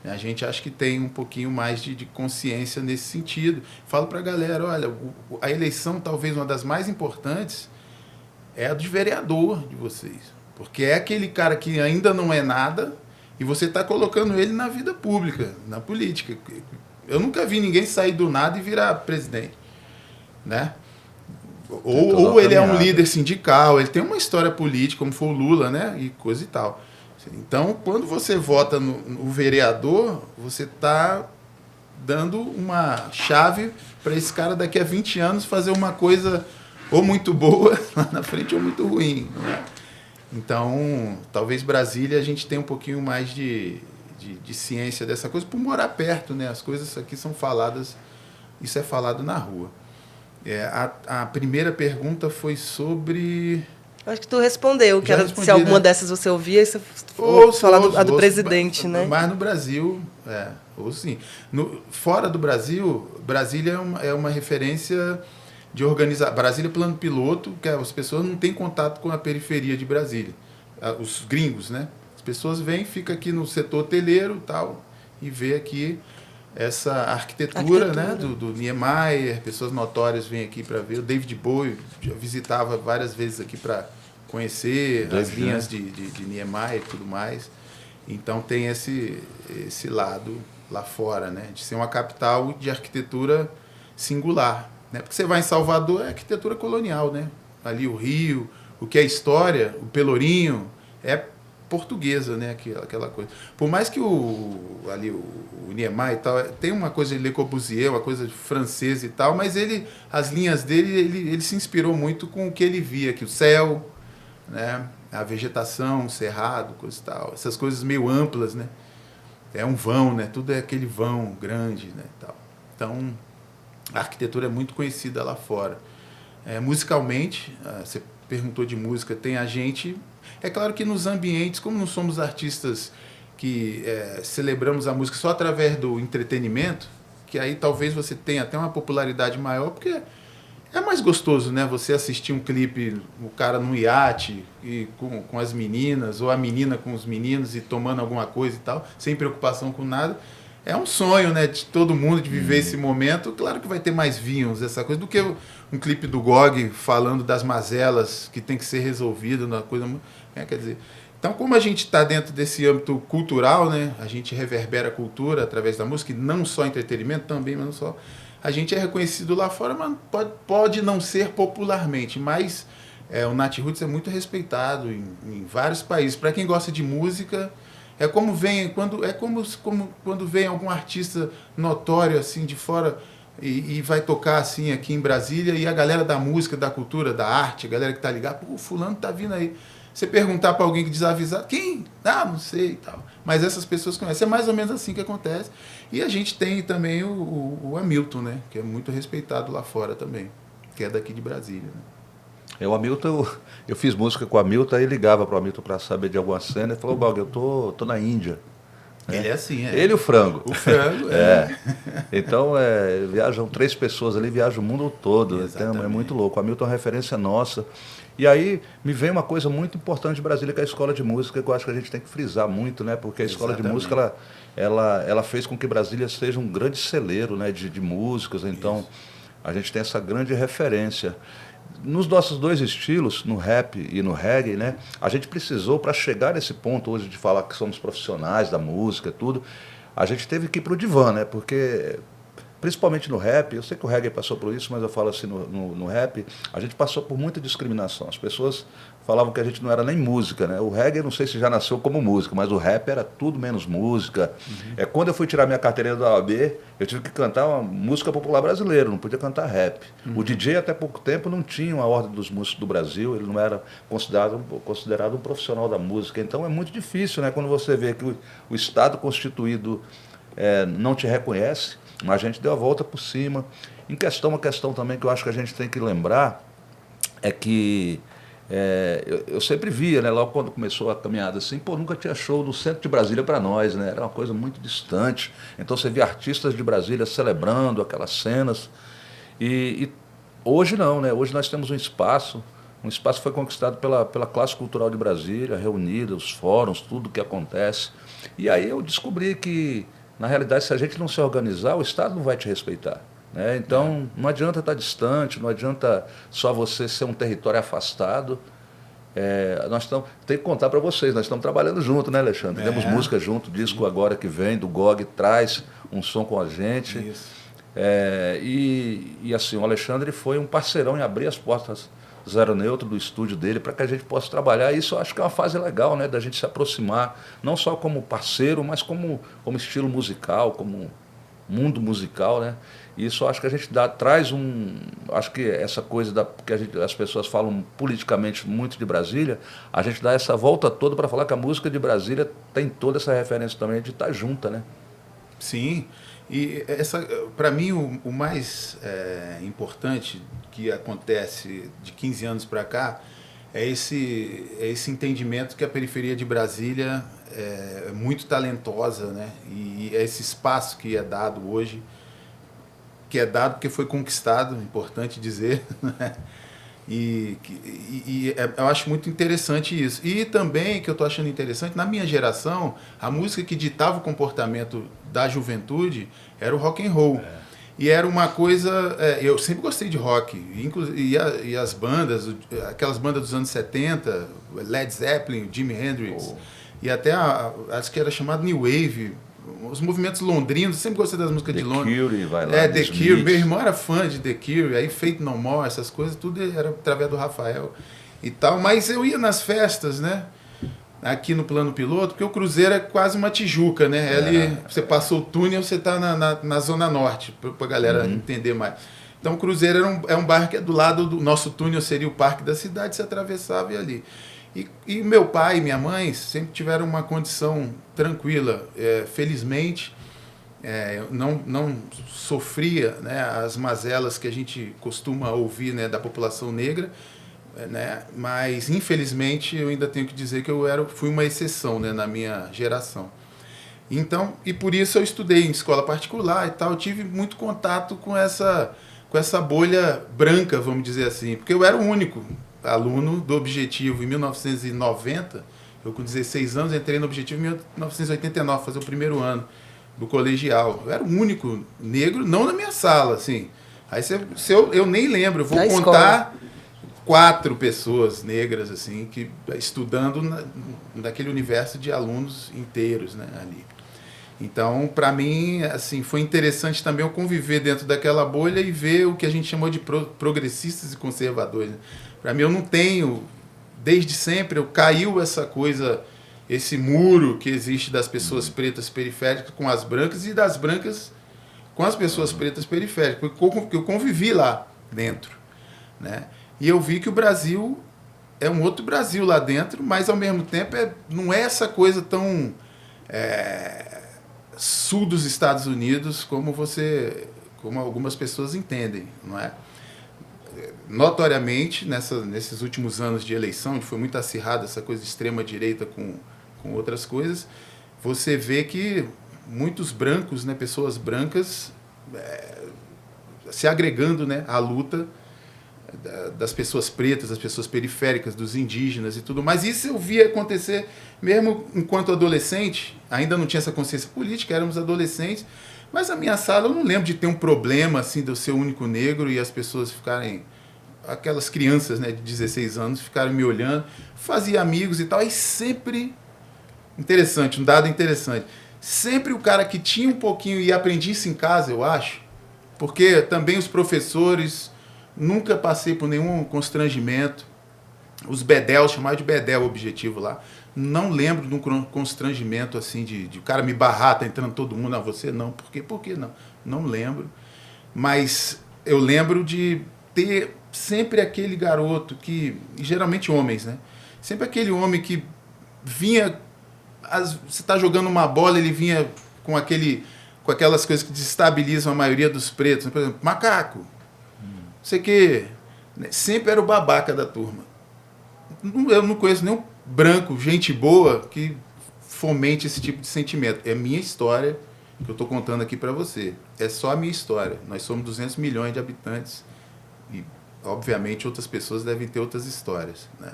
A gente acha que tem um pouquinho mais de consciência nesse sentido. Falo para a galera, olha, a eleição, talvez uma das mais importantes, é a de vereador de vocês. Porque é aquele cara que ainda não é nada e você está colocando ele na vida pública, na política. Eu nunca vi ninguém sair do nada e virar presidente, né? Ou ele é um líder sindical, ele tem uma história política, como foi o Lula, né? E coisa e tal. Então, quando você vota no vereador, você está dando uma chave para esse cara daqui a 20 anos fazer uma coisa ou muito boa lá na frente ou muito ruim. Né? Então, talvez Brasília a gente tenha um pouquinho mais de ciência dessa coisa por morar perto, né? As coisas aqui são faladas, isso é falado na rua. A primeira pergunta foi sobre... Acho que tu respondeu, que era se alguma dessas você ouvia, e você falar do presidente, né? Mas no Brasil, ou sim. Fora do Brasil, Brasília é uma referência de organizar. Brasília é plano piloto, que as pessoas não têm contato com a periferia de Brasília. Os gringos, né? As pessoas vêm, ficam aqui no setor hoteleiro tal, e vê aqui essa arquitetura. Né? Do Niemeyer, pessoas notórias vêm aqui para ver. O David Bowie visitava várias vezes aqui para conhecer as linhas de Niemeyer e tudo mais. Então tem esse lado lá fora, né? De ser uma capital de arquitetura singular. Né? Porque você vai em Salvador, é arquitetura colonial, né? Ali o Rio, o que é história, o Pelourinho, é portuguesa, né? Aquela coisa. Por mais que o Niemeyer e tal, tem uma coisa de Le Corbusier, uma coisa francesa e tal, mas as linhas dele, ele se inspirou muito com o que ele via, que o céu, né? A vegetação, o cerrado, coisa e tal, essas coisas meio amplas, né? É um vão, né? Tudo é aquele vão grande, né? Tal. Então, a arquitetura é muito conhecida lá fora. Musicalmente, você perguntou de música, tem a gente... É claro que nos ambientes, como não somos artistas que celebramos a música só através do entretenimento, que aí talvez você tenha até uma popularidade maior, porque é mais gostoso, né? Você assistir um clipe, o cara num iate e com as meninas, ou a menina com os meninos e tomando alguma coisa e tal, sem preocupação com nada. É um sonho, né, de todo mundo de viver esse momento. Claro que vai ter mais vinhos, essa coisa, do que um clipe do Gog falando das mazelas que tem que ser resolvido, uma coisa, quer dizer. Então, como a gente está dentro desse âmbito cultural, né, a gente reverbera a cultura através da música, e não só entretenimento também, mas não só. A gente é reconhecido lá fora, mas pode não ser popularmente, mas o Nat Roots é muito respeitado em vários países. Para quem gosta de música, quando vem algum artista notório assim de fora e vai tocar assim aqui em Brasília, e a galera da música, da cultura, da arte, a galera que está ligada, fulano tá vindo aí. Você perguntar para alguém que desavisado, quem? Não sei e tal. mas essas pessoas conhecem. É mais ou menos assim que acontece. E a gente tem também o Hamilton, né? Que é muito respeitado lá fora também, que é daqui de Brasília, né? O Hamilton, eu fiz música com o Hamilton, aí ligava para o Hamilton para saber de alguma cena e falou, Gog, eu tô na Índia. Ele é assim, é. Ele e o frango. O frango, Então, viajam 3 pessoas ali, viajam o mundo todo. Então, é muito louco. O Hamilton é uma referência nossa. E aí, me vem uma coisa muito importante de Brasília, que é a escola de música, que eu acho que a gente tem que frisar muito, né? Porque a escola de música, ela fez com que Brasília seja um grande celeiro, né, de músicas. Então, a gente tem essa grande referência. Nos nossos 2 estilos, no rap e no reggae, né, a gente precisou, para chegar nesse ponto hoje de falar que somos profissionais da música, tudo, a gente teve que ir para o divã, né, porque, principalmente no rap, eu sei que o reggae passou por isso, mas eu falo assim, no rap, a gente passou por muita discriminação. As pessoas falavam que a gente não era nem música, né? O reggae, não sei se já nasceu como música, mas o rap era tudo menos música. Quando eu fui tirar minha carteirinha da OAB, eu tive que cantar uma música popular brasileira, não podia cantar rap. O DJ, até pouco tempo, não tinha uma ordem dos músicos do Brasil, ele não era considerado um profissional da música. Então é muito difícil, né? Quando você vê que o Estado constituído não te reconhece, mas a gente deu a volta por cima. Uma questão também que eu acho que a gente tem que lembrar é que eu sempre via, né, logo quando começou a caminhada assim, nunca tinha show no centro de Brasília para nós, né, era uma coisa muito distante. Então você via artistas de Brasília celebrando aquelas cenas. E hoje não, né, hoje nós temos um espaço que foi conquistado pela classe cultural de Brasília, reunida, os fóruns, tudo que acontece. E aí eu descobri que, na realidade, se a gente não se organizar, o Estado não vai te respeitar. Então, não adianta estar distante, não adianta só você ser um território afastado. Tem que contar para vocês, nós estamos trabalhando junto, né, Alexandre? Temos música junto, disco agora que vem, do Gog, traz um som com a gente. Isso. E assim, o Alexandre foi um parceirão em abrir as portas Zero Neutro do estúdio dele para que a gente possa trabalhar. Isso eu acho que é uma fase legal, né, da gente se aproximar, não só como parceiro, mas como estilo musical, como mundo musical, né? Isso eu acho que a gente traz acho que essa coisa que as pessoas falam politicamente muito de Brasília, a gente dá essa volta toda para falar que a música de Brasília tem toda essa referência também de estar junta, né? Sim, e para mim o mais importante que acontece de 15 anos para cá é esse entendimento que a periferia de Brasília é muito talentosa, né? E é esse espaço que é dado hoje, que é dado porque foi conquistado, importante dizer, né? Eu acho muito interessante isso. E também, que eu estou achando interessante, na minha geração, a música que ditava o comportamento da juventude era o rock and roll. E era uma coisa... eu sempre gostei de rock. E as bandas, aquelas bandas dos anos 70, Led Zeppelin, Jimi Hendrix, e até, acho que era chamado New Wave, os movimentos londrinos, sempre gostei das músicas de Londres. The Cure, vai lá. The Cure, meu irmão era fã de The Cure, aí Faith No More, essas coisas, tudo era através do Rafael e tal. Mas eu ia nas festas, né? Aqui no Plano Piloto, porque o Cruzeiro é quase uma Tijuca, né? Ali, você passou o túnel, você está na Zona Norte, para a galera entender mais. Então o Cruzeiro é um bairro que é do lado do nosso túnel, seria o Parque da Cidade, você atravessava e ia ali. E meu pai e minha mãe sempre tiveram uma condição tranquila. Felizmente, não sofria, né, as mazelas que a gente costuma ouvir, né, da população negra, né, mas, infelizmente, eu ainda tenho que dizer que fui uma exceção, né, na minha geração. Então, e por isso eu estudei em escola particular e tal, eu tive muito contato com essa bolha branca, vamos dizer assim, porque eu era o único aluno do Objetivo em 1990, eu com 16 anos entrei no Objetivo em 1989, fazer o primeiro ano do colegial. Eu era o único negro, não na minha sala, assim. Aí eu nem lembro, eu vou contar 4 pessoas negras, assim, que estudando naquele universo de alunos inteiros, né, ali. Então, para mim, assim, foi interessante também eu conviver dentro daquela bolha e ver o que a gente chamou de progressistas e conservadores, né? Para mim, eu não tenho, desde sempre, caiu essa coisa, esse muro que existe das pessoas pretas periféricas com as brancas e das brancas com as pessoas pretas periféricas, porque eu convivi lá dentro, né? E eu vi que o Brasil é um outro Brasil lá dentro, mas ao mesmo tempo não é essa coisa tão sul dos Estados Unidos, como algumas pessoas entendem, não é? Notoriamente, nesses últimos anos de eleição, onde foi muito acirrada essa coisa de extrema-direita com outras coisas, você vê que muitos brancos, né, pessoas brancas, se agregando, né, à luta das pessoas pretas, das pessoas periféricas, dos indígenas e tudo mais. Isso eu via acontecer mesmo enquanto adolescente, ainda não tinha essa consciência política, éramos adolescentes, mas a minha sala eu não lembro de ter um problema assim de eu ser o único negro e as pessoas ficarem, aquelas crianças, né, de 16 anos, ficarem me olhando, fazia amigos e tal, e sempre, interessante, um dado interessante, sempre o cara que tinha um pouquinho e aprendia isso em casa, eu acho, porque também os professores, nunca passei por nenhum constrangimento, os bedel, chamava de bedel o objetivo lá, não lembro de um constrangimento assim, de o cara me barrar, tá entrando todo mundo, a você não, por que não? Não lembro, mas eu lembro de ter sempre aquele garoto que, e geralmente homens, né? Sempre aquele homem que vinha, você está jogando uma bola, ele vinha com aquelas coisas que desestabilizam a maioria dos pretos, né? Por exemplo, macaco, não sei o quê, sempre era o babaca da turma. Eu não conheço nenhum branco, gente boa, que fomente esse tipo de sentimento. É minha história que eu estou contando aqui para você. É só a minha história. Nós somos 200 milhões de habitantes e, obviamente, outras pessoas devem ter outras histórias, né?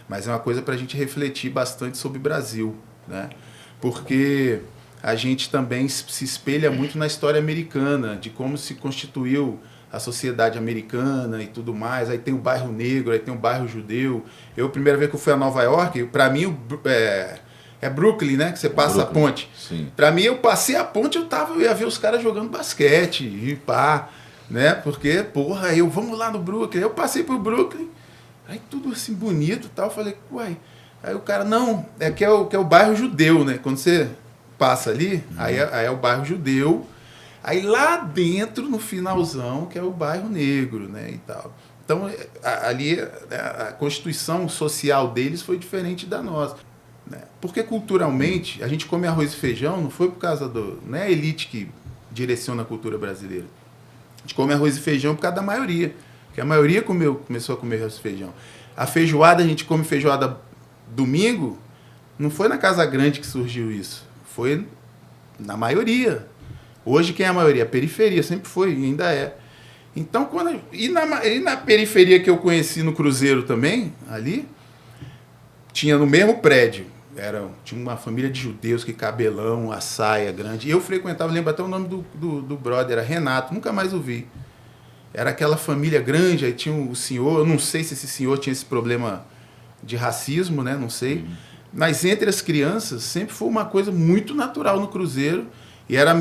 Mas é uma coisa para a gente refletir bastante sobre o Brasil, né? Porque a gente também se espelha muito na história americana, de como se constituiu a sociedade americana e tudo mais. Aí tem o bairro negro, aí tem o bairro judeu. Eu, a primeira vez que eu fui a Nova York, para mim é Brooklyn, né? Que você passa Brooklyn, a ponte. Para mim, eu passei a ponte, eu ia ver os caras jogando basquete e pá, né? Porque, porra, vamos lá no Brooklyn. Eu passei por Brooklyn, aí tudo assim bonito e tal. Eu falei, uai. Aí o cara, não, que é o bairro judeu, né? Quando você passa ali, aí é o bairro judeu. Aí lá dentro, no finalzão, que é o bairro negro, né, e tal. Então, ali, a constituição social deles foi diferente da nossa, né? Porque, culturalmente, a gente come arroz e feijão, não foi por causa não é a elite que direciona a cultura brasileira. A gente come arroz e feijão por causa da maioria, porque a maioria começou a comer arroz e feijão. A feijoada, a gente come feijoada domingo, não foi na Casa Grande que surgiu isso, foi na maioria. Hoje quem é a maioria? A periferia, sempre foi e ainda é. Então, e na periferia que eu conheci no Cruzeiro também, ali, tinha no mesmo prédio, tinha uma família de judeus, que cabelão, a saia grande. E eu frequentava, lembro até o nome do brother, era Renato, nunca mais o vi. Era aquela família grande, aí tinha o senhor, eu não sei se esse senhor tinha esse problema de racismo, né? Não sei. Mas entre as crianças sempre foi uma coisa muito natural no Cruzeiro. E era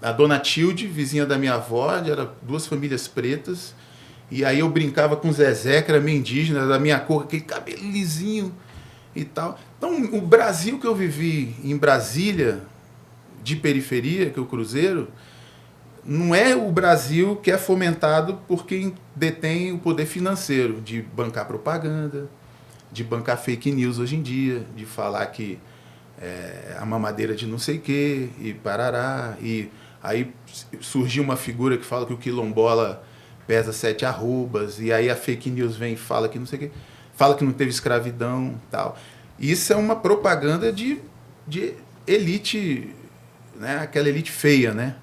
a dona Tilde, vizinha da minha avó, eram duas famílias pretas. E aí eu brincava com o Zezé, que era meio indígena, da minha cor, aquele cabelo lisinho e tal. Então, o Brasil que eu vivi em Brasília, de periferia, que é o Cruzeiro, não é o Brasil que é fomentado por quem detém o poder financeiro, de bancar propaganda, de bancar fake news hoje em dia, de falar que a mamadeira de não sei o quê, e parará. E aí surgiu uma figura que fala que o quilombola pesa 7 arrobas, e aí a fake news vem e fala que não sei o quê, fala que não teve escravidão e tal. Isso é uma propaganda de elite, né? Aquela elite feia, né?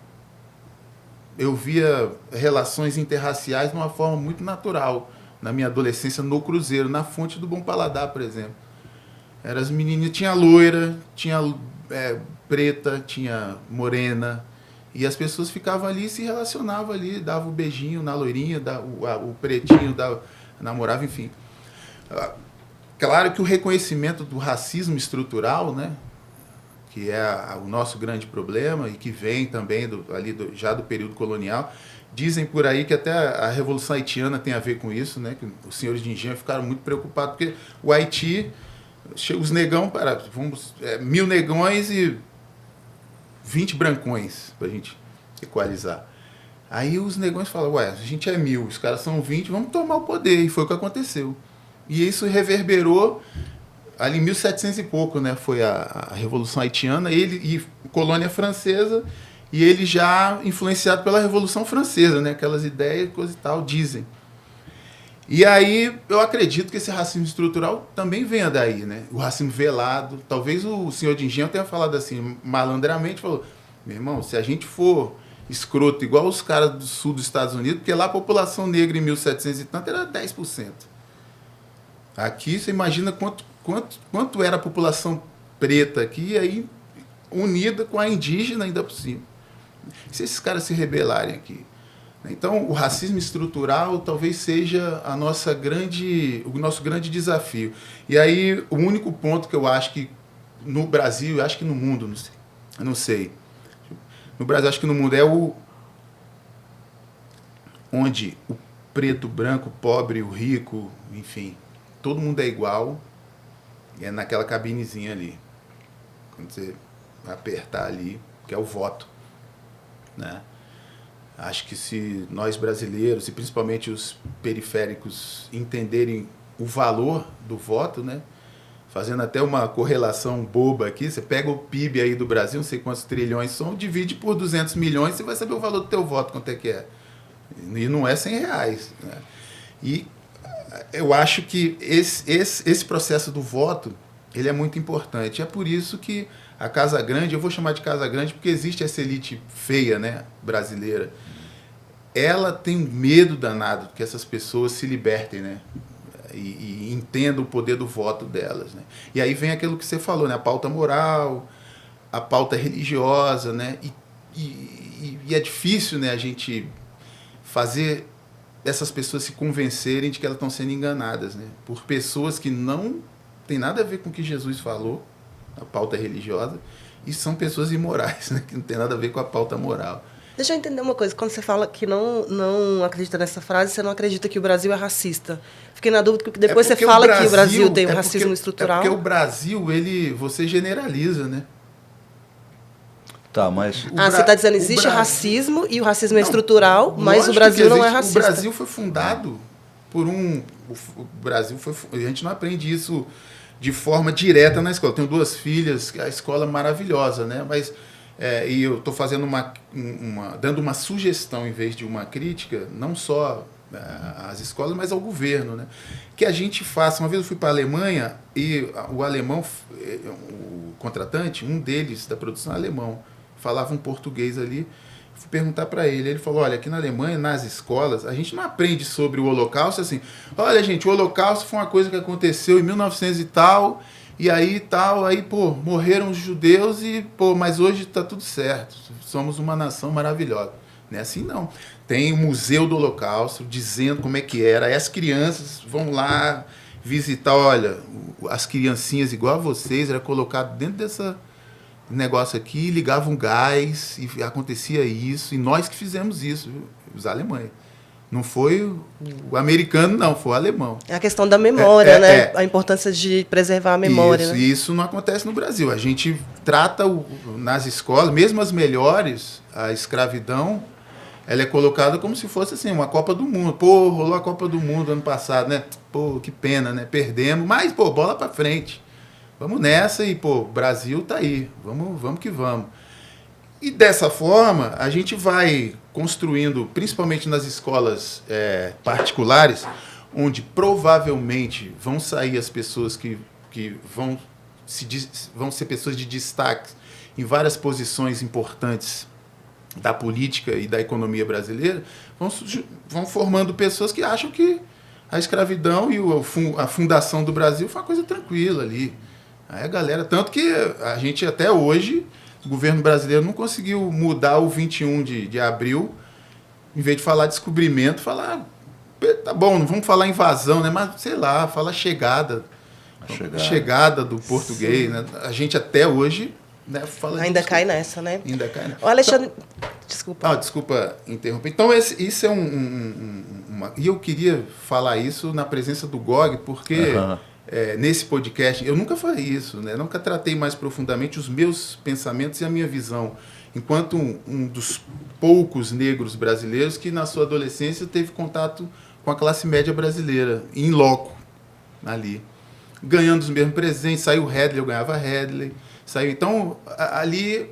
Eu via relações interraciais de uma forma muito natural na minha adolescência no Cruzeiro, na Fonte do Bom Paladar, por exemplo. Eram as menininhas, tinha loira, tinha preta, tinha morena, e as pessoas ficavam ali e se relacionavam ali, davam o beijinho na loirinha, o pretinho namorava, enfim. Claro que o reconhecimento do racismo estrutural, né, que é o nosso grande problema e que vem também já do período colonial, dizem por aí que até a Revolução Haitiana tem a ver com isso, né, que os senhores de engenho ficaram muito preocupados, porque o Haiti, os negão, 1000 negões e 20 brancões, para a gente equalizar. Aí os negões falam, a gente é 1000, os caras são 20, vamos tomar o poder. E foi o que aconteceu. E isso reverberou ali em 1700 e pouco, né, foi a Revolução Haitiana, ele e colônia francesa, e ele já influenciado pela Revolução Francesa, né, aquelas ideias, coisa e tal, dizem. E aí eu acredito que esse racismo estrutural também venha daí, né, o racismo velado. Talvez o senhor de engenho tenha falado assim, malandramente, falou, meu irmão, se a gente for escroto igual os caras do sul dos Estados Unidos, porque lá a população negra em 1700 e tanto era 10%. Aqui você imagina quanto era a população preta aqui, aí unida com a indígena ainda por cima. Se esses caras se rebelarem aqui. Então, o racismo estrutural talvez seja o nosso grande desafio. E aí, o único ponto que eu acho que no Brasil, eu acho que no mundo, não sei. No Brasil, acho que no mundo é onde o preto, o branco, o pobre, o rico, enfim, todo mundo é igual, é naquela cabinezinha ali. Quando você vai apertar ali, que é o voto, né? Acho que se nós brasileiros, e principalmente os periféricos, entenderem o valor do voto, né? Fazendo até uma correlação boba aqui, você pega o PIB aí do Brasil, não sei quantos trilhões são, divide por 200 milhões, você vai saber o valor do teu voto, quanto é que é. E não é R$100, né? E eu acho que esse processo do voto, ele é muito importante. É por isso que a Casa Grande, eu vou chamar de Casa Grande porque existe essa elite feia, né, brasileira. Ela tem um medo danado que essas pessoas se libertem, né, e entendam o poder do voto delas, né. E aí vem aquilo que você falou, né, a pauta moral, a pauta religiosa, né, e é difícil, né, a gente fazer essas pessoas se convencerem de que elas estão sendo enganadas, né, por pessoas que não tem nada a ver com o que Jesus falou, a pauta religiosa, e são pessoas imorais, né, que não tem nada a ver com a pauta moral. Deixa eu entender uma coisa. Quando você fala que não acredita nessa frase, você não acredita que o Brasil é racista. Fiquei na dúvida, porque depois você fala que o Brasil tem um racismo estrutural. É porque o Brasil, você generaliza, né? Tá, mas... Você está dizendo que existe racismo e o racismo é estrutural, mas o Brasil não é racista. O Brasil foi fundado por o Brasil foi... A gente não aprende isso de forma direta na escola. Eu tenho 2 filhas, a escola é maravilhosa, né? Mas... e eu estou fazendo dando uma sugestão em vez de uma crítica, não só às escolas, mas ao governo, né? Que a gente faça. Uma vez eu fui para a Alemanha e o alemão, o contratante, um deles da produção alemão, falava um português ali. Fui perguntar para ele, ele falou, olha, aqui na Alemanha, nas escolas, a gente não aprende sobre o Holocausto assim, olha, gente, o Holocausto foi uma coisa que aconteceu em 1900 e tal, e aí tal, aí, pô, morreram os judeus e, pô, mas hoje tá tudo certo, somos uma nação maravilhosa. Não é assim, não. Tem o Museu do Holocausto dizendo como é que era, aí as crianças vão lá visitar, olha, as criancinhas igual a vocês, era colocado dentro dessa negócio aqui, ligavam gás e acontecia isso, e nós que fizemos isso, viu? Os alemães. Não foi o americano, não, foi o alemão. É a questão da memória, né? A importância de preservar a memória. Isso, né? Isso não acontece no Brasil. A gente trata nas escolas, mesmo as melhores, a escravidão, ela é colocada como se fosse assim, uma Copa do Mundo. Pô, rolou a Copa do Mundo ano passado, né? Pô, que pena, né? Perdemos, mas, pô, bola pra frente. Vamos nessa e, pô, o Brasil tá aí. Vamos que vamos. E dessa forma, a gente vai construindo, principalmente nas escolas particulares, onde provavelmente vão sair as pessoas que vão ser pessoas de destaque em várias posições importantes da política e da economia brasileira, vão formando pessoas que acham que a escravidão e a fundação do Brasil foi uma coisa tranquila ali. Aí a galera, tanto que a gente até hoje, o governo brasileiro não conseguiu mudar o 21 de abril, em vez de falar descobrimento, falar, tá bom, não vamos falar invasão, né? Mas, sei lá, fala chegada do português, né? A gente até hoje, né, fala ainda cai nessa, né? Ainda cai nessa. Ô, Alexandre, desculpa. Desculpa interromper. Então, isso é e eu queria falar isso na presença do Gog, porque... nesse podcast, eu nunca falei isso, né? Nunca tratei mais profundamente os meus pensamentos e a minha visão, enquanto um dos poucos negros brasileiros que na sua adolescência teve contato com a classe média brasileira, em loco, ali. ganhando os mesmos presentes. Saiu o Headley, eu ganhava Headley. Então, ali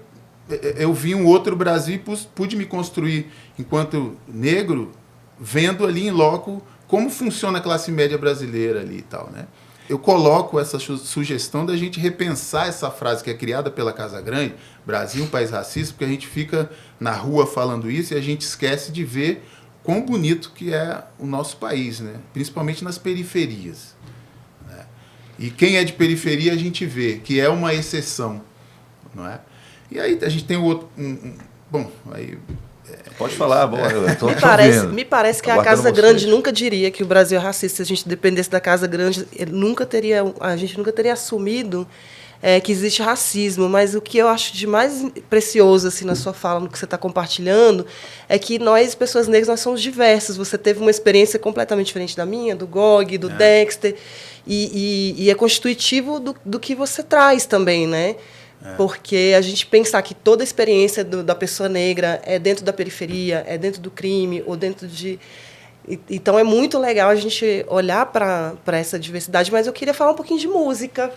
eu vi um outro Brasil e pude me construir enquanto negro, vendo ali em loco como funciona a classe média brasileira ali e tal, né? Eu coloco essa sugestão da gente repensar essa frase que é criada pela Casa Grande, Brasil, um país racista, porque a gente fica na rua falando isso e a gente esquece de ver quão bonito que é o nosso país, né? Principalmente nas periferias, né? E quem é de periferia a gente vê que é uma exceção, não é? E aí a gente tem outro... bom, aí... Pode falar, bom, eu tô me parece que a Casa Grande nunca diria que o Brasil é racista. Se a gente dependesse da Casa Grande, a gente nunca teria assumido que existe racismo. Mas o que eu acho de mais precioso assim, na sua fala, no que você está compartilhando, é que nós, pessoas negras, nós somos diversas. Você teve uma experiência completamente diferente da minha, do Gog, do Dexter, e é constitutivo do que você traz também, né? Porque a gente pensar que toda a experiência da pessoa negra é dentro da periferia, é dentro do crime, ou dentro de... Então, é muito legal a gente olhar para essa diversidade, mas eu queria falar um pouquinho de música.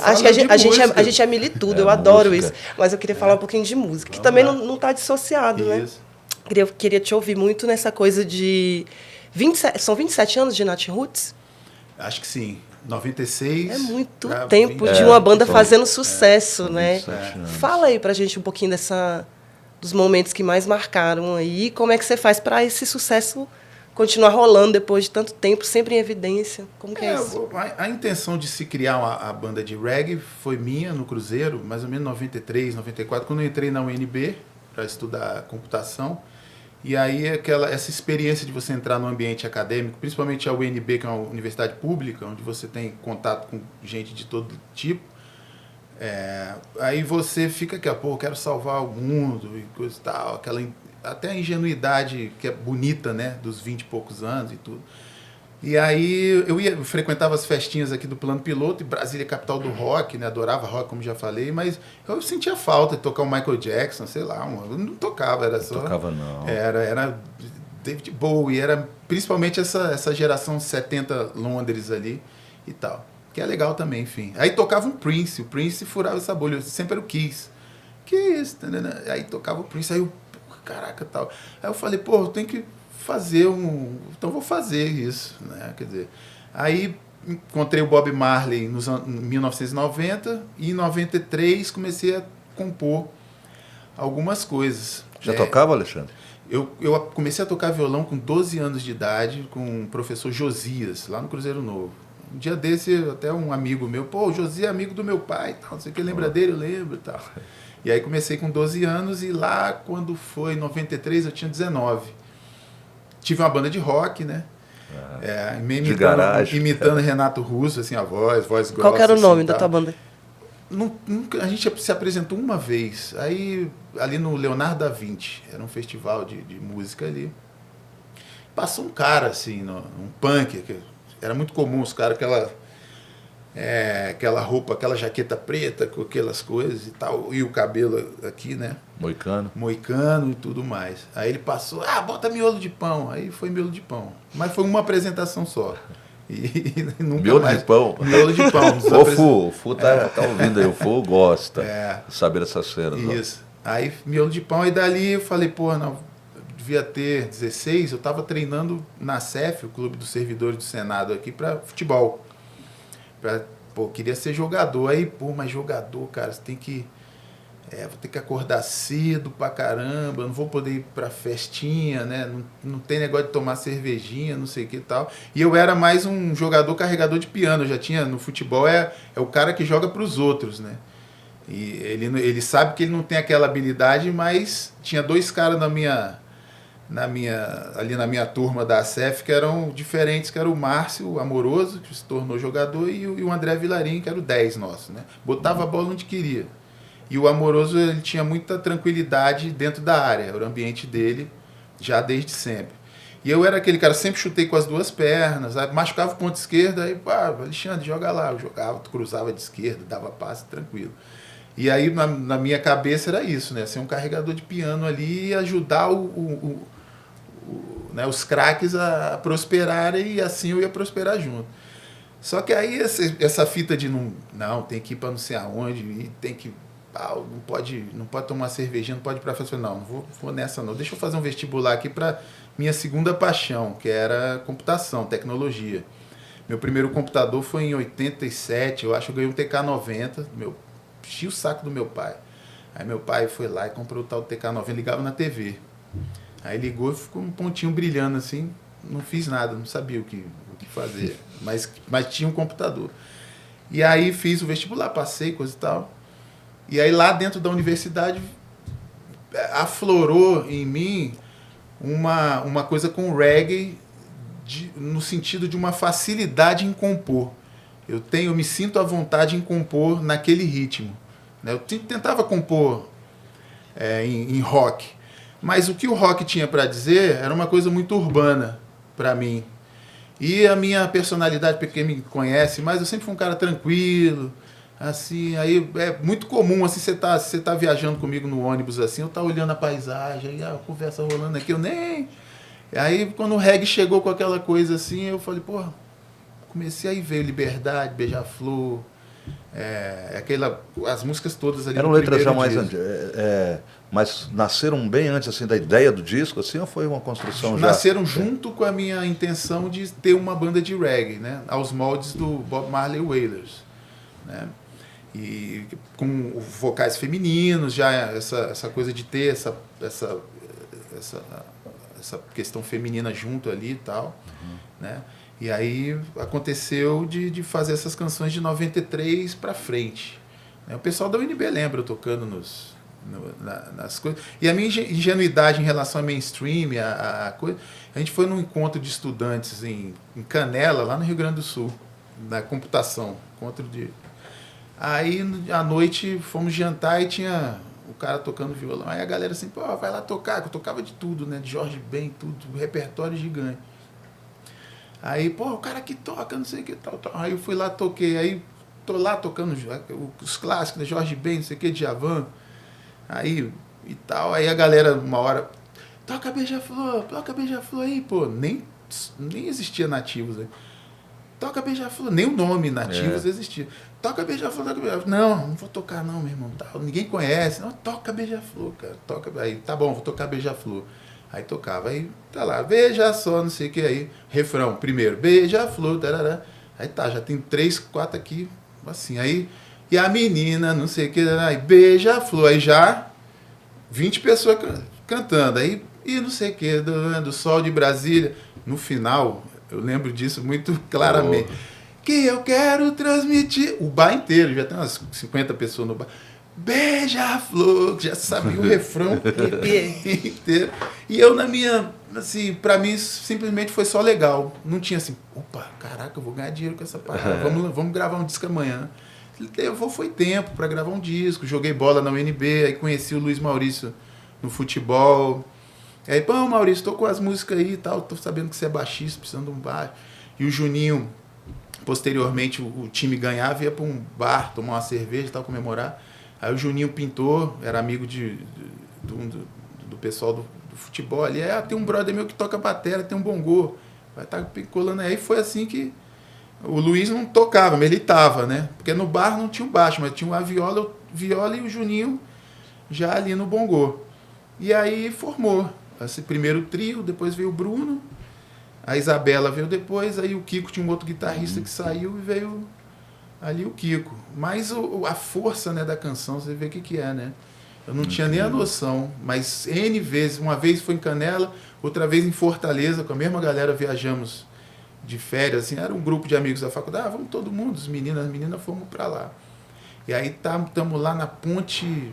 Acho que a gente é militudo, eu adoro isso, mas eu queria falar um pouquinho de música, que também não está dissociado, né? Queria te ouvir muito nessa coisa de... são 27 anos de Nath Roots? Acho que sim. 96. É muito tempo de uma banda fazendo sucesso, né? Fala aí pra gente um pouquinho dos momentos que mais marcaram aí. Como é que você faz para esse sucesso continuar rolando depois de tanto tempo, sempre em evidência? Como que é isso? A intenção de se criar a banda de reggae foi minha no Cruzeiro, mais ou menos 93, 94, quando eu entrei na UNB para estudar computação. E aí essa experiência de você entrar no ambiente acadêmico, principalmente a UNB, que é uma universidade pública, onde você tem contato com gente de todo tipo, aí você fica que, pô, eu quero salvar o mundo e coisa e tal, até a ingenuidade que é bonita, né, dos 20 e poucos anos e tudo. E aí eu frequentava as festinhas aqui do Plano Piloto, e Brasília é capital do rock, né? Adorava rock, como já falei, mas eu sentia falta de tocar o Michael Jackson, sei lá, eu não tocava, era só... Não tocava, não. Era David Bowie, era principalmente essa geração 70 Londres ali e tal, que é legal também, enfim. Aí tocava o Prince furava essa bolha, sempre era o Kiss. Kiss, aí tocava o Prince, aí eu, caraca, tal. Aí eu falei, pô, eu tenho que fazer então vou fazer isso, né? Quer dizer, aí encontrei o Bob Marley em 1990 e em 93 comecei a compor algumas coisas. Já tocava, Alexandre? Eu comecei a tocar violão com 12 anos de idade com o professor Josias, lá no Cruzeiro Novo. Um dia desse, até um amigo meu, pô, o Josias é amigo do meu pai, tal, não sei o que, lembra dele? Eu lembro e tal. E aí comecei com 12 anos e lá, quando foi em 93, eu tinha 19. Tive uma banda de rock, né? Imitando Renato Russo, assim, a voz grossa. Qual que era o nome assim, da tua banda? A gente se apresentou uma vez, aí ali no Leonardo da Vinci, era um festival de música ali. Passou um cara, assim, um punk, que era muito comum os caras, aquela roupa, aquela jaqueta preta com aquelas coisas e tal, e o cabelo aqui, né? Moicano e tudo mais. Aí ele passou, bota miolo de pão. Aí foi miolo de pão. Mas foi uma apresentação só. E nunca miolo mais. De pão? Miolo de pão. O Fu tá ouvindo aí, o Fu gosta de saber essas cenas. Isso. Aí miolo de pão, e dali eu falei, pô, não, devia ter 16, eu tava treinando na CEF, o Clube dos Servidores do Senado aqui, para futebol. Queria ser jogador. Aí, mas jogador, cara, você tem que... vou ter que acordar cedo pra caramba, não vou poder ir pra festinha, né? Não tem negócio de tomar cervejinha, não sei o que e tal. E eu era mais um jogador carregador de piano. Eu já tinha, no futebol, é o cara que joga pros outros, né? E ele sabe que ele não tem aquela habilidade, mas tinha dois caras ali na minha turma da ACEF que eram diferentes, que era o Márcio, o Amoroso, que se tornou jogador, e o André Vilarim, que era o 10 nosso, né? Botava a bola onde queria. E o Amoroso, ele tinha muita tranquilidade dentro da área, era o ambiente dele já desde sempre. E eu era aquele cara, sempre chutei com as duas pernas, aí machucava o ponto esquerdo, aí, Alexandre, joga lá. Eu jogava, cruzava de esquerda, dava passe, tranquilo. E aí, na minha cabeça, era isso, né? Ser um carregador de piano ali e ajudar os craques a prosperarem, e assim eu ia prosperar junto. Só que aí essa fita de não, tem que ir para não sei aonde, e tem que... não pode tomar cervejinha, não pode ir para festa. Não vou nessa não. Deixa eu fazer um vestibular aqui para minha segunda paixão, que era computação, tecnologia. Meu primeiro computador foi em 87, eu acho que eu ganhei um TK-90, enchi o saco do meu pai. Aí meu pai foi lá e comprou o tal TK-90, ligava na TV. Aí ligou e ficou um pontinho brilhando assim, não fiz nada, não sabia o que fazer, mas tinha um computador. E aí fiz o vestibular, passei, coisa e tal. E aí lá dentro da universidade aflorou em mim uma coisa com reggae, no sentido de uma facilidade em compor. Eu me sinto à vontade em compor naquele ritmo. Né? Eu tentava compor em rock, mas o que o rock tinha para dizer era uma coisa muito urbana para mim. E a minha personalidade, para quem me conhece, mas eu sempre fui um cara tranquilo, assim, aí é muito comum, assim, você tá viajando comigo no ônibus, assim, eu tá olhando a paisagem, aí a conversa rolando aqui, eu nem... Aí, quando o reggae chegou com aquela coisa assim, eu falei, porra, comecei aí ver Liberdade, Beija-Flor, as músicas todas ali. Eram no letras já primeiro mais... disco. mas nasceram bem antes assim da ideia do disco, assim, ou foi uma construção já? Nasceram junto com a minha intenção de ter uma banda de reggae, né? Aos moldes do Bob Marley Wailers, né? E com vocais femininos, já essa coisa de ter essa questão feminina junto ali e tal, né? E aí aconteceu de fazer essas canções de 93 para frente, né? O pessoal da UNB lembra eu tocando nas coisas. E a minha ingenuidade em relação ao mainstream, a gente foi num encontro de estudantes em Canela, lá no Rio Grande do Sul, na computação, Aí, à noite, fomos jantar e tinha o cara tocando violão. Aí a galera assim, pô, vai lá tocar, que eu tocava de tudo, né? De Jorge Ben, tudo, repertório gigante. Aí, pô, o cara que toca, não sei o que, tal. Aí eu fui lá, toquei. Aí, tô lá tocando os clássicos, né? Jorge Ben, não sei o que, Djavan. Aí, e tal. Aí a galera, uma hora, toca Beija-Flor aí, pô. Nem existia Nativos aí. Toca Beija-Flor, nem o nome Nativos existia. Toca Beija-Flor, toca Beija-Flor. Não vou tocar não, meu irmão. Ninguém conhece. Não, toca Beija-Flor, cara. Aí, tá bom, vou tocar Beija-Flor. Aí tocava, aí tá lá, beija só, não sei o que, aí, refrão, primeiro, Beija-Flor, tarará. Aí tá, já tem 3, 4 aqui, assim, aí, e a menina, não sei o que, aí, Beija-Flor, aí já 20 pessoas cantando, aí, e não sei o que, do Sol de Brasília. No final, eu lembro disso muito claramente. Que eu quero transmitir. O bar inteiro, já tem umas 50 pessoas no bar. Beija-Flor, já sabia o refrão inteiro. E eu, na minha, assim, pra mim, simplesmente foi só legal. Não tinha assim, opa, caraca, eu vou ganhar dinheiro com essa parada. Vamos gravar um disco amanhã. Foi tempo pra gravar um disco. Joguei bola na UNB, aí conheci o Luiz Maurício no futebol. Aí, pô, Maurício, tô com as músicas aí e tal, tô sabendo que você é baixista, precisando de um baixo. E o Juninho, posteriormente, o time ganhava, ia pra um bar, tomar uma cerveja e tal, comemorar. Aí o Juninho pintor, era amigo do pessoal do futebol ali. Tem um brother meu que toca batera, tem um bongô, vai estar colando aí. Foi assim que o Luiz não tocava, mas ele tava, né? Porque no bar não tinha um baixo, mas tinha uma viola e o Juninho já ali no bongô. E aí formou esse primeiro trio, depois veio o Bruno, a Isabela veio depois, aí o Kiko tinha um outro guitarrista que saiu e veio ali o Kiko. Mas a força, né, da canção, você vê o que é, né? Eu não tinha nem a noção, mas N vezes, uma vez foi em Canela, outra vez em Fortaleza, com a mesma galera viajamos de férias, assim, era um grupo de amigos da faculdade, vamos todo mundo, as meninas fomos pra lá. E aí estamos lá na ponte,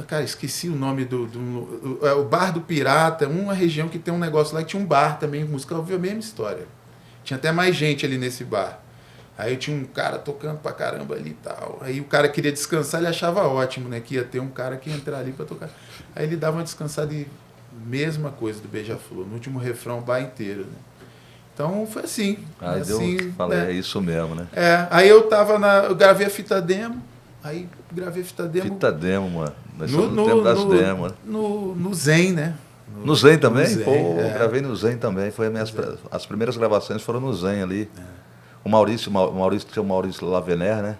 cara, esqueci o nome o Bar do Pirata, uma região que tem um negócio lá que tinha um bar também, música, eu vi a mesma história. Tinha até mais gente ali nesse bar. Aí tinha um cara tocando pra caramba ali e tal. Aí o cara queria descansar, ele achava ótimo, né? Que ia ter um cara que ia entrar ali pra tocar. Aí ele dava uma descansada e mesma coisa do Beija-Flor. No último refrão, o bar inteiro, né? Então foi assim. Assim, falei, né? É isso mesmo, né? Aí eu eu gravei a fita demo. Aí gravei a fita demo. Fita demo, mano. Nós estamos no tempo das demos. No Zen, né? No Zen também? No Zen, Pô, gravei no Zen também. As primeiras gravações foram no Zen ali. O Maurício tinha o Maurício Lavener, né?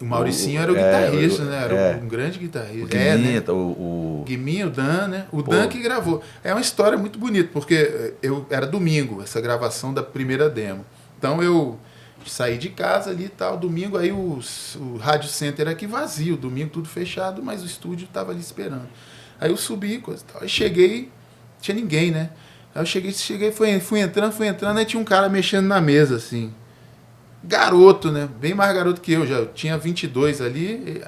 O Mauricinho era o guitarrista, né? Era um grande guitarrista. O Guiminha, né? o Guiminha, o Dan, né? O Dan que gravou. É uma história muito bonita, porque era domingo, essa gravação da primeira demo. Então eu saí de casa ali e tal, domingo, aí o Rádio Center aqui vazio, domingo tudo fechado, mas o estúdio estava ali esperando. Aí eu subi, coisa e tal. Aí cheguei, tinha ninguém, né? Aí eu cheguei, fui entrando, aí tinha um cara mexendo na mesa, assim. Garoto, né? Bem mais garoto que eu, já tinha 22 ali,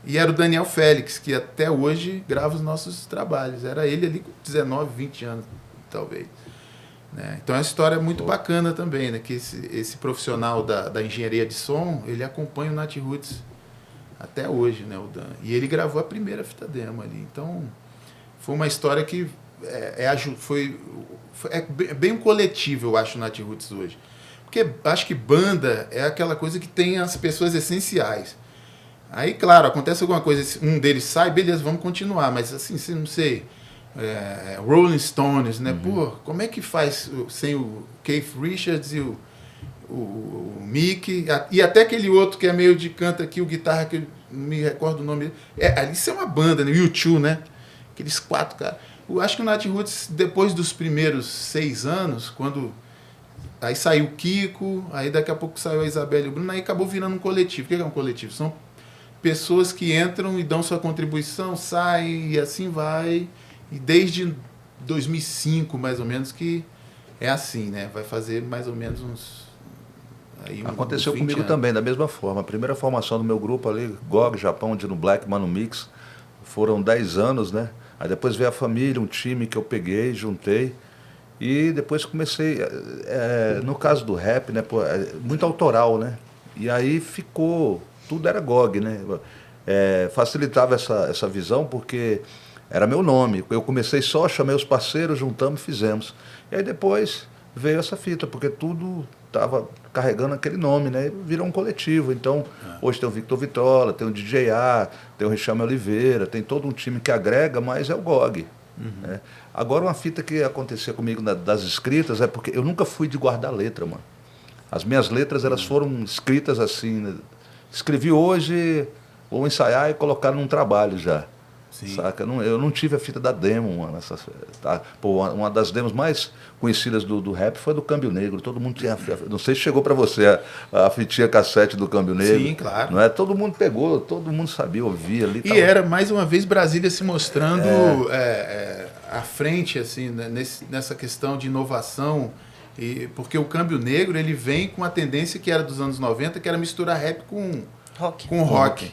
e era o Daniel Félix, que até hoje grava os nossos trabalhos. Era ele ali com 19, 20 anos, talvez. Né? Então é uma história muito bacana também, né? Que esse profissional da engenharia de som, ele acompanha o Nat Roots até hoje, né? O Dan. E ele gravou a primeira fita demo ali. Então foi uma história que foi bem um coletivo, eu acho, o Nat Roots hoje. Porque acho que banda é aquela coisa que tem as pessoas essenciais. Aí, claro, acontece alguma coisa, um deles sai, beleza, vamos continuar. Mas assim, não sei, Rolling Stones, né? Pô, como é que faz sem o Keith Richards e o Mick, e até aquele outro que é meio de canta aqui, o guitarra, que eu não me recordo o nome dele. Isso é uma banda, né? U2, né? Aqueles 4 caras. Eu acho que o Nat Roots, depois dos primeiros 6 anos, quando... Aí saiu o Kiko, aí daqui a pouco saiu a Isabela e o Bruno, aí acabou virando um coletivo. O que é um coletivo? São pessoas que entram e dão sua contribuição, saem e assim vai. E desde 2005, mais ou menos, que é assim, né? Vai fazer mais ou menos uns... Aconteceu comigo também, da mesma forma. A primeira formação do meu grupo ali, GOG, Japão, Dino Black, Mano Mix, foram 10 anos, né? Aí depois veio a família, um time que eu peguei, juntei. E depois comecei, no caso do rap, né, muito autoral, né? E aí ficou, tudo era GOG, né? Facilitava essa visão porque era meu nome. Eu comecei só, chamei os parceiros, juntamos e fizemos. E aí depois veio essa fita, porque tudo estava carregando aquele nome, né? E virou um coletivo. Então, hoje tem o Victor Vitola, tem o DJ A, tem o Richame Oliveira, tem todo um time que agrega, mas é o GOG. Né? Agora, uma fita que acontecia comigo das escritas é porque eu nunca fui de guardar letra, mano. As minhas letras, elas foram escritas assim, né? Escrevi hoje, vou ensaiar e colocar num trabalho já. Sim. Saca? Eu não tive a fita da demo, mano. Uma das demos mais conhecidas do rap foi a do Câmbio Negro. Todo mundo tinha. Não sei se chegou para você a fitinha cassete do Câmbio Negro. Sim, claro. Não é? Todo mundo pegou, todo mundo sabia ouvir ali. E era, mais uma vez, Brasília se mostrando à frente, assim, né, nessa questão de inovação. Porque o Câmbio Negro, ele vem com a tendência que era dos anos 90, que era misturar rap com rock.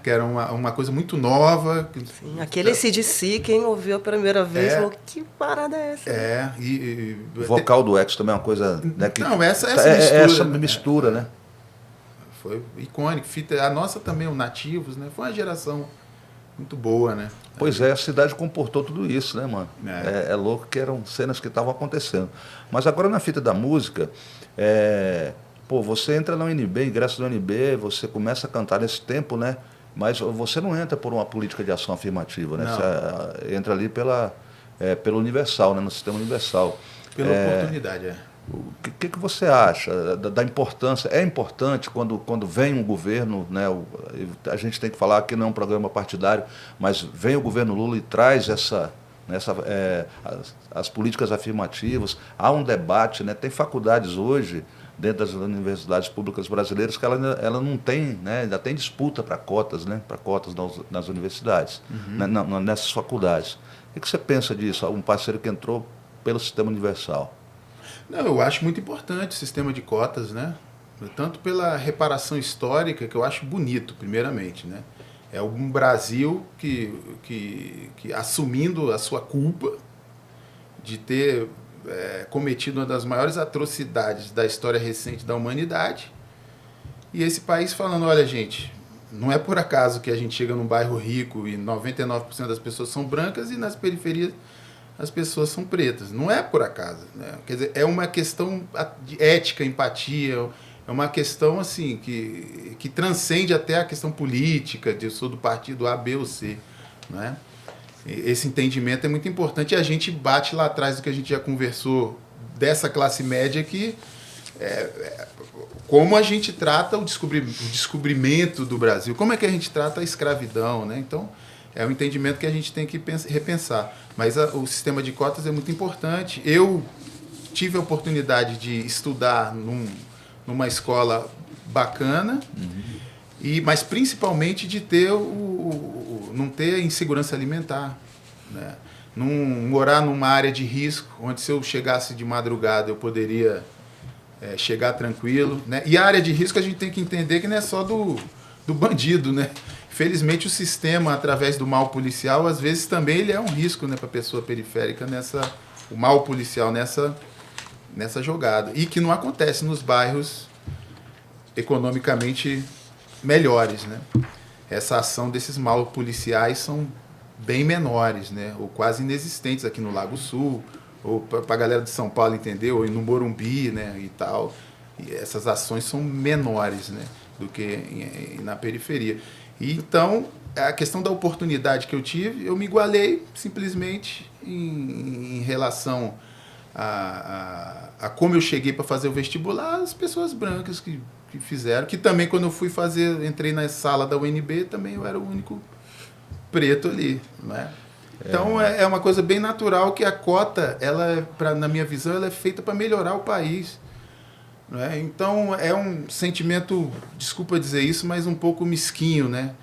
Que era uma coisa muito nova. Sim, aquele AC/DC, quem ouviu a primeira vez falou, que parada é essa? O vocal do X também é uma coisa... Né, essa mistura, né? Foi icônico. A nossa também, o Nativos, né? Foi uma geração muito boa, né? Pois a cidade comportou tudo isso, né, mano? É louco que eram cenas que estavam acontecendo. Mas agora na fita da música... você entra na UNB, ingressa na UNB, você começa a cantar nesse tempo, né? Mas você não entra por uma política de ação afirmativa, né? Você entra ali pelo Universal, né? No sistema Universal. Pela oportunidade, O que você acha da importância? É importante quando vem um governo, né? A gente tem que falar que não é um programa partidário, mas vem o governo Lula e traz as políticas afirmativas, há um debate, né? Tem faculdades hoje dentro das universidades públicas brasileiras que ela não tem, né? Ainda tem disputa para cotas, né? Para cotas nas universidades, nessas faculdades. O que você pensa disso? Um parceiro que entrou pelo sistema universal. Não, eu acho muito importante o sistema de cotas, né? Tanto pela reparação histórica, que eu acho bonito, primeiramente, né? É um Brasil que assumindo a sua culpa de ter cometido uma das maiores atrocidades da história recente da humanidade, e esse país falando, olha, gente, não é por acaso que a gente chega num bairro rico e 99% das pessoas são brancas e nas periferias as pessoas são pretas. Não é por acaso, né? Quer dizer, é uma questão de ética, empatia, é uma questão assim que transcende até a questão política, de eu sou do partido A, B ou C, né? Esse entendimento é muito importante e a gente bate lá atrás do que a gente já conversou dessa classe média que como a gente trata o descobrimento do Brasil, como é que a gente trata a escravidão, né? Então, é um entendimento que a gente tem que repensar. Mas o sistema de cotas é muito importante. Eu tive a oportunidade de estudar numa escola bacana, mas principalmente de ter não ter insegurança alimentar, né? Não morar numa área de risco, onde se eu chegasse de madrugada eu poderia chegar tranquilo, né? E a área de risco a gente tem que entender que não é só do bandido, né? Felizmente o sistema, através do mal policial, às vezes também ele é um risco, né, para a pessoa periférica, o mal policial nessa jogada. E que não acontece nos bairros economicamente melhores, né? Essa ação desses mal policiais são bem menores, né? Ou quase inexistentes aqui no Lago Sul, ou para a galera de São Paulo entender, ou no Morumbi, né, e tal. E essas ações são menores, né, do que na periferia. E então, a questão da oportunidade que eu tive, eu me igualei simplesmente em relação a como eu cheguei para fazer o vestibular, as pessoas brancas que fizeram, que também quando eu fui entrei na sala da UNB, também eu era o único preto ali, né? Então é uma coisa bem natural que a cota, na minha visão, ela é feita para melhorar o país, né? Então é um sentimento, desculpa dizer isso, mas um pouco mesquinho, né?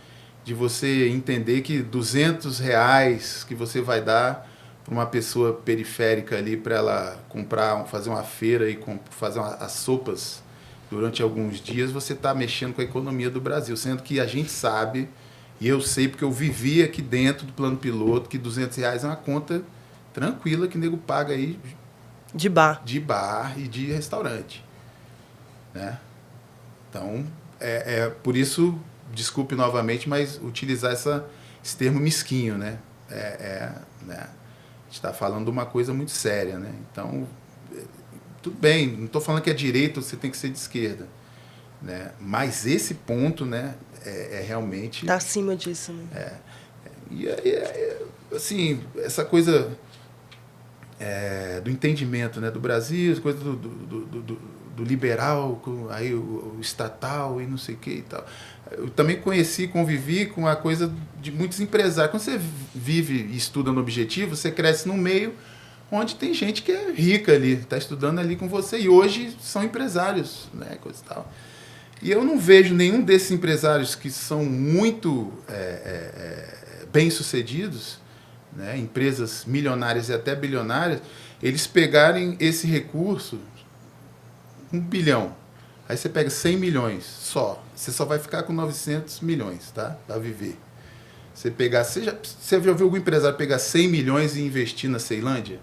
De você entender que R$200 que você vai dar para uma pessoa periférica ali para ela fazer uma feira e fazer as sopas durante alguns dias, você está mexendo com a economia do Brasil, sendo que a gente sabe, e eu sei porque eu vivi aqui dentro do plano piloto, que R$200 é uma conta tranquila que o nego paga aí de bar e de restaurante, né? Então, por isso, desculpe novamente, mas utilizar esse termo mesquinho, né? Né? A gente está falando de uma coisa muito séria, né? Então, tudo bem, não estou falando que é direita, você tem que ser de esquerda, né? Mas esse ponto, né, realmente... Está acima disso, né? E assim, essa coisa do entendimento, né, do Brasil, coisa do liberal, aí o estatal e não sei o que e tal. Eu também convivi com a coisa de muitos empresários. Quando você vive e estuda no Objetivo, você cresce num meio onde tem gente que é rica ali, está estudando ali com você, e hoje são empresários, né, coisa e tal. E eu não vejo nenhum desses empresários que são muito bem-sucedidos, né, empresas milionárias e até bilionárias, eles pegarem esse recurso, 1 bilhão, aí você pega 100 milhões só, você só vai ficar com 900 milhões, tá, para viver. Você já viu algum empresário pegar 100 milhões e investir na Ceilândia?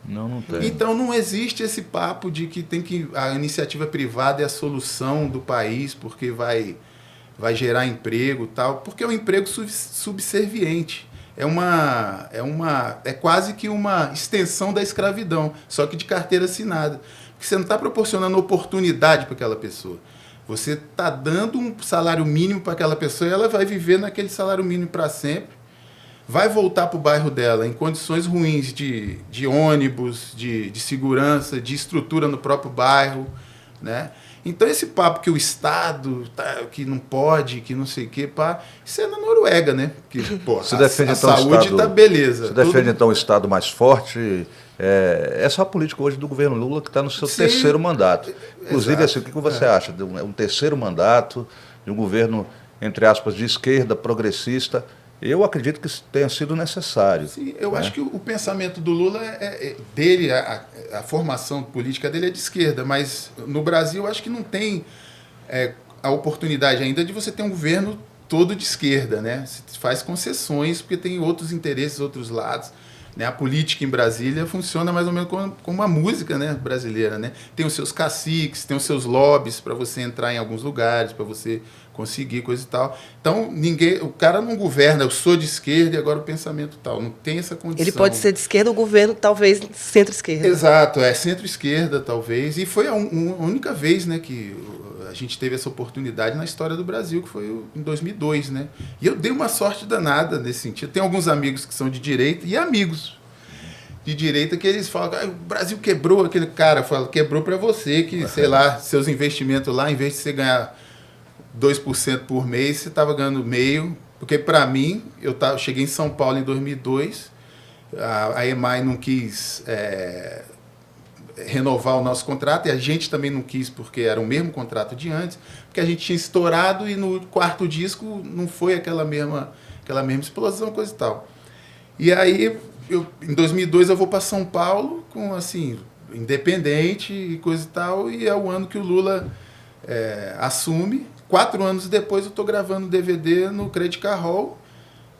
Não tem. Então não existe esse papo de que a iniciativa privada é a solução do país porque vai gerar emprego e tal, porque é um emprego subserviente. É quase que uma extensão da escravidão, só que de carteira assinada. Porque você não está proporcionando oportunidade para aquela pessoa. Você está dando um salário mínimo para aquela pessoa e ela vai viver naquele salário mínimo para sempre. Vai voltar para o bairro dela em condições ruins de ônibus, de segurança, de estrutura no próprio bairro, né? Então esse papo que o Estado que não pode, que não sei o quê, isso é na Noruega, né? Que, a saúde está beleza. Você defende então o Estado mais forte? Essa é a política hoje do governo Lula, que está no seu terceiro mandato. Inclusive, assim, o que você acha de um terceiro mandato, de um governo, entre aspas, de esquerda, progressista? Eu acredito que tenha sido necessário. Sim, eu acho que o pensamento do Lula dele, a formação política dele é de esquerda, mas no Brasil eu acho que não tem a oportunidade ainda de você ter um governo todo de esquerda, né? Se faz concessões porque tem outros interesses, outros lados, né? A política em Brasília funciona mais ou menos como a música, né, brasileira, né? Tem os seus caciques, tem os seus lobbies para você entrar em alguns lugares, para você conseguir coisa e tal. Então, o cara não governa, eu sou de esquerda e agora o pensamento tal. Não tem essa condição. Ele pode ser de esquerda, o governo talvez centro-esquerda. Exato, centro-esquerda talvez. E foi a única vez, né, que a gente teve essa oportunidade na história do Brasil, que foi em 2002, né? E eu dei uma sorte danada nesse sentido. Tem alguns amigos que são de direita e amigos. de direita que eles falam que o Brasil quebrou, aquele cara fala, quebrou para você, que, sei lá, seus investimentos lá, em vez de você ganhar 2% por mês, você estava ganhando meio, porque para mim, eu cheguei em São Paulo em 2002, a EMAI não quis renovar o nosso contrato, e a gente também não quis, porque era o mesmo contrato de antes, porque a gente tinha estourado e no quarto disco não foi aquela mesma explosão, coisa e tal. E aí, em 2002 eu vou para São Paulo, com assim, independente e coisa e tal, e é o ano que o Lula assume. 4 anos depois eu estou gravando DVD no Credit Carroll,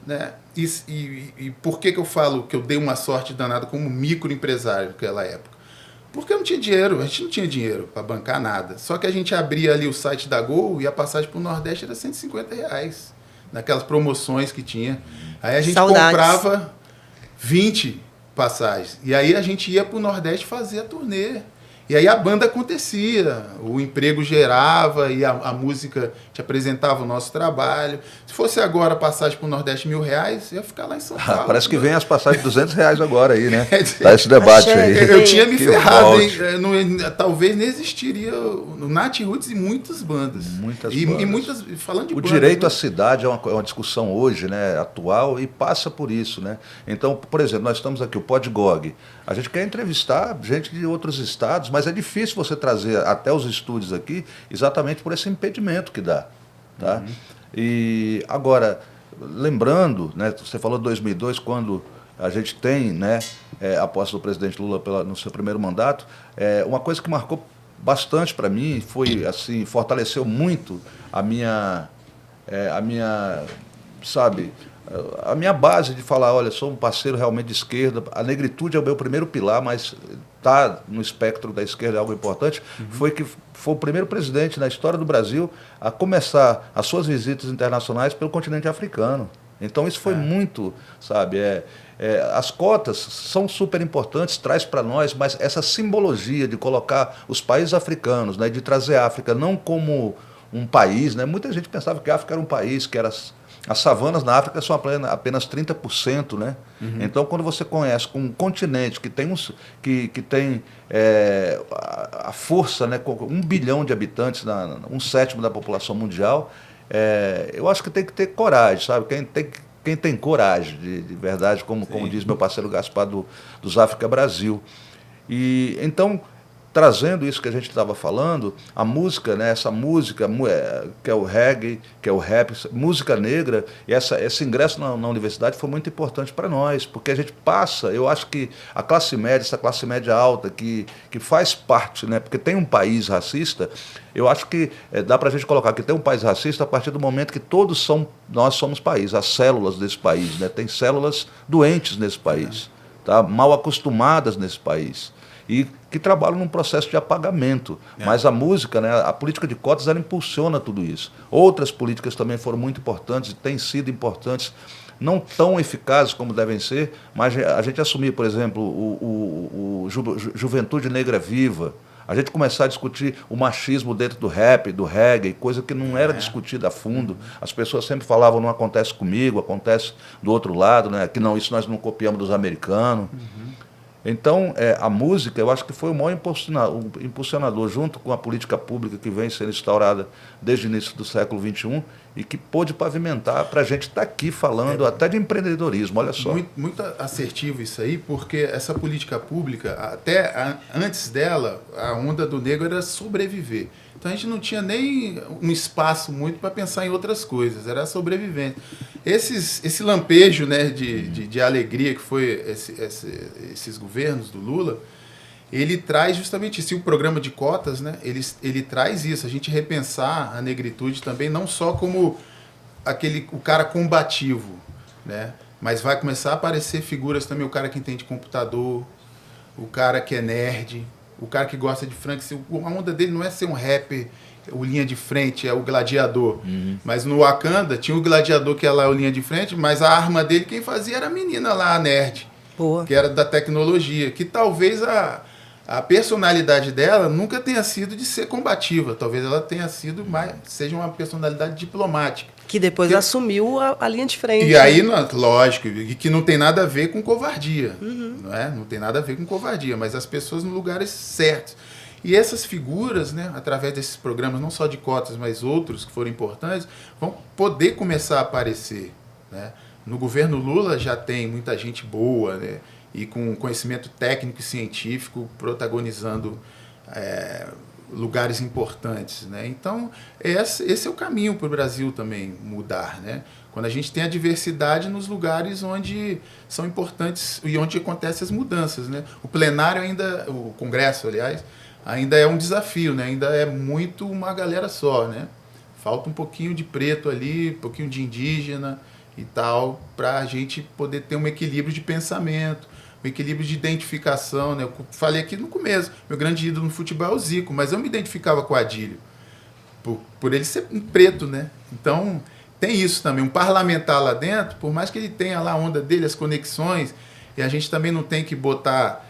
né? E por que eu falo que eu dei uma sorte danada como microempresário naquela época? Porque eu não tinha dinheiro, a gente não tinha dinheiro para bancar nada. Só que a gente abria ali o site da Gol e a passagem para o Nordeste era R$150, naquelas promoções que tinha. Aí a gente comprava 20 passagens. E aí a gente ia para o Nordeste fazer a turnê. E aí a banda acontecia, o emprego gerava e a música te apresentava o nosso trabalho. Se fosse agora a passagem para o Nordeste R$1.000, ia ficar lá em São Paulo. Parece que vem as passagens de R$200 agora aí, né? Tá esse debate aí. Eu tinha me ferrado, hein? Talvez nem existiria o Nat Roots e muitas bandas. Muitas bandas. E muitas, falando de o bandas, direito à cidade é uma discussão hoje, né, atual, e passa por isso, né? Então, por exemplo, nós estamos aqui, o Podgog. A gente quer entrevistar gente de outros estados, mas é difícil você trazer até os estúdios aqui exatamente por esse impedimento que dá. Tá? Uhum. E agora, lembrando, né, você falou de 2002, quando a gente tem, né, a posse do presidente Lula no seu primeiro mandato, uma coisa que marcou bastante para mim, foi assim, fortaleceu muito a minha, sabe, a minha base de falar, olha, sou um parceiro realmente de esquerda, a negritude é o meu primeiro pilar, mas está no espectro da esquerda, é algo importante, foi que foi o primeiro presidente na história do Brasil a começar as suas visitas internacionais pelo continente africano. Então isso foi muito, sabe, as cotas são super importantes, traz para nós, mas essa simbologia de colocar os países africanos, né, de trazer a África não como um país, né, muita gente pensava que a África era um país, que era... As savanas na África são apenas 30%, né? Uhum. Então, quando você conhece um continente que tem, a força, né, com 1 bilhão de habitantes, 1/7 da população mundial, eu acho que tem que ter coragem, sabe? Quem tem coragem, de verdade, como diz meu parceiro Gaspar dos África Brasil. E então, trazendo isso que a gente estava falando, a música, né, essa música que é o reggae, que é o rap, música negra, e esse ingresso na universidade foi muito importante para nós, porque a gente passa, eu acho que a classe média, essa classe média alta, que faz parte, né, porque tem um país racista, eu acho que dá para a gente colocar que tem um país racista a partir do momento que nós somos país, as células desse país, né, tem células doentes nesse país, tá, mal acostumadas nesse país. E que trabalham num processo de apagamento. Mas a música, né, a política de cotas, ela impulsiona tudo isso. Outras políticas também foram muito importantes e têm sido importantes, não tão eficazes como devem ser, mas a gente assumir, por exemplo, o Juventude Negra Viva, a gente começar a discutir o machismo dentro do rap, do reggae, coisa que não era discutida a fundo. As pessoas sempre falavam, não acontece comigo, acontece do outro lado, né, que não, isso nós não copiamos dos americanos. Então, a música, eu acho que foi o maior impulsionador, junto com a política pública que vem sendo instaurada desde o início do século XXI e que pôde pavimentar para a gente estar aqui falando até de empreendedorismo, olha só. Muito assertivo isso aí, porque essa política pública, até antes dela, a onda do negro era sobreviver. Então a gente não tinha nem um espaço muito para pensar em outras coisas, era sobrevivente. Esse lampejo, né, de alegria que foi esses governos do Lula, ele traz justamente isso. E o programa de cotas, né, ele traz isso, a gente repensar a negritude também, não só como o cara combativo, né, mas vai começar a aparecer figuras também, o cara que entende computador, o cara que é nerd, o cara que gosta de Frank. A onda dele não é ser um rapper, o linha de frente, é o gladiador. Mas no Wakanda tinha o gladiador que é lá o linha de frente, mas a arma dele quem fazia era a menina lá, a nerd. Boa. Que era da tecnologia, que talvez a personalidade dela nunca tenha sido de ser combativa. Talvez ela tenha sido seja uma personalidade diplomática. Que depois assumiu a linha de frente. E aí, lógico, que não tem nada a ver com covardia. Não é? Não tem nada a ver com covardia, mas as pessoas nos lugares certos. E essas figuras, né, através desses programas, não só de cotas, mas outros que foram importantes, vão poder começar a aparecer. Né? No governo Lula já tem muita gente boa, né, e com conhecimento técnico e científico protagonizando lugares importantes. Né? Então, esse é o caminho para o Brasil também mudar. Né? Quando a gente tem a diversidade nos lugares onde são importantes e onde acontecem as mudanças. Né? O plenário ainda, o Congresso, aliás, ainda é um desafio, né? Ainda é muito uma galera só. Né? Falta um pouquinho de preto ali, um pouquinho de indígena e tal, para a gente poder ter um equilíbrio de pensamento, um equilíbrio de identificação. Né? Eu falei aqui no começo, meu grande ídolo no futebol é o Zico, mas eu me identificava com o Adílio, por ele ser um preto. Né? Então, tem isso também, um parlamentar lá dentro, por mais que ele tenha lá a onda dele, as conexões, e a gente também não tem que botar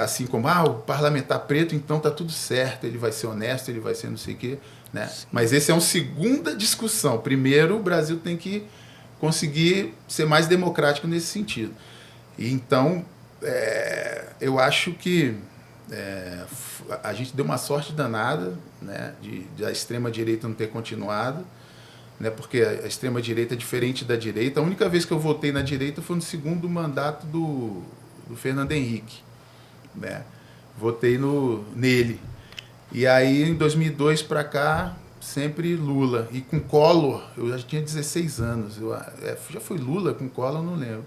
assim como, o parlamentar preto, então tá tudo certo, ele vai ser honesto, ele vai ser não sei o quê. Né? Mas esse é uma segunda discussão. Primeiro, o Brasil tem que conseguir ser mais democrático nesse sentido. E então, eu acho que a gente deu uma sorte danada, né, de a extrema-direita não ter continuado, né, porque a extrema-direita é diferente da direita. A única vez que eu votei na direita foi no segundo mandato do Fernando Henrique. Né? Votei nele. E aí, em 2002 para cá, sempre Lula. E com Collor, eu já tinha 16 anos. Já foi Lula com Collor, eu não lembro.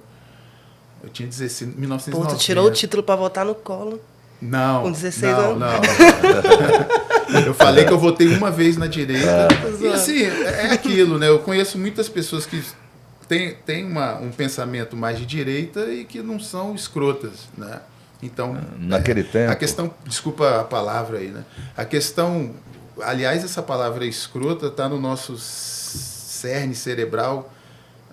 Eu tinha 16, 1990. Pô, tu tirou o título para votar no Collor? Não. Com 16 anos? Não. Eu falei que eu votei uma vez na direita. E assim, é aquilo, né? Eu conheço muitas pessoas que têm um pensamento mais de direita e que não são escrotas, né? Então, naquele tempo. A questão, desculpa a palavra aí, né? A questão, aliás, essa palavra escrota está no nosso cerne cerebral,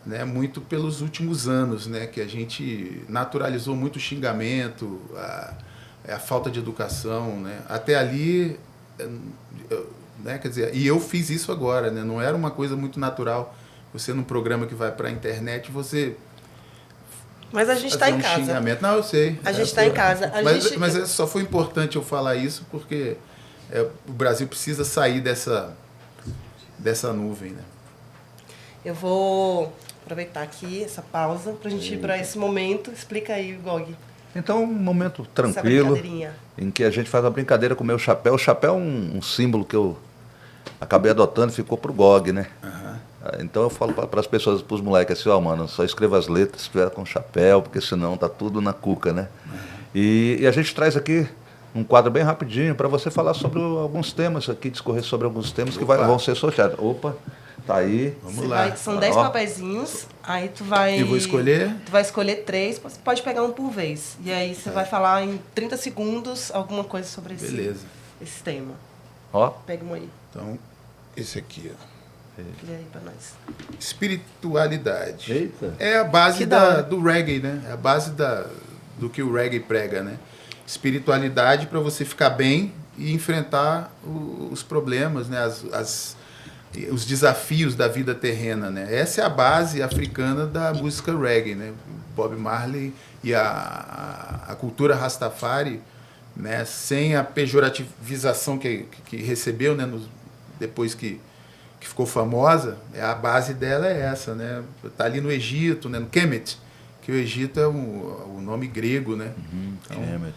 né, muito pelos últimos anos, né, que a gente naturalizou muito o xingamento, a falta de educação, né? Até ali, né, quer dizer, e eu fiz isso agora, né? Não era uma coisa muito natural. Você num programa que vai para a internet, você mas a gente está em casa. Xingamento. Não, eu sei. A gente está em casa. Mas só foi importante eu falar isso porque o Brasil precisa sair dessa nuvem. Né? Eu vou aproveitar aqui essa pausa para a gente ir para esse momento. Explica aí, Gog. Então, um momento tranquilo em que a gente faz uma brincadeira com o meu chapéu. O chapéu é um símbolo que eu acabei adotando, ficou pro Gog, né? Uhum. Então eu falo para as pessoas, para os moleques assim, mano, só escreva as letras se tiver com chapéu, porque senão tá tudo na cuca, né? Uhum. E a gente traz aqui um quadro bem rapidinho para você falar sobre alguns temas aqui, discorrer sobre alguns temas que vão ser sorteados. Opa, tá aí. Vamos lá. São 10 papeizinhos, aí tu vai... Eu vou escolher? Tu vai escolher 3, você pode pegar um por vez. E aí você vai falar em 30 segundos alguma coisa sobre esse tema. Ó. Pega um aí. Então, esse aqui, ó. E aí pra nós. Espiritualidade. Eita. É a base do reggae, né? É a base do que o reggae prega, né? Espiritualidade para você ficar bem e enfrentar os problemas, né? Os desafios da vida terrena, né? Essa é a base africana da música reggae, né? Bob Marley e a cultura Rastafari, né? Sem a pejorativização que recebeu, né? Depois que ficou famosa, a base dela é essa, né? Tá ali no Egito, né? No Kemet, que o Egito é o nome grego, né? Então, Kemet.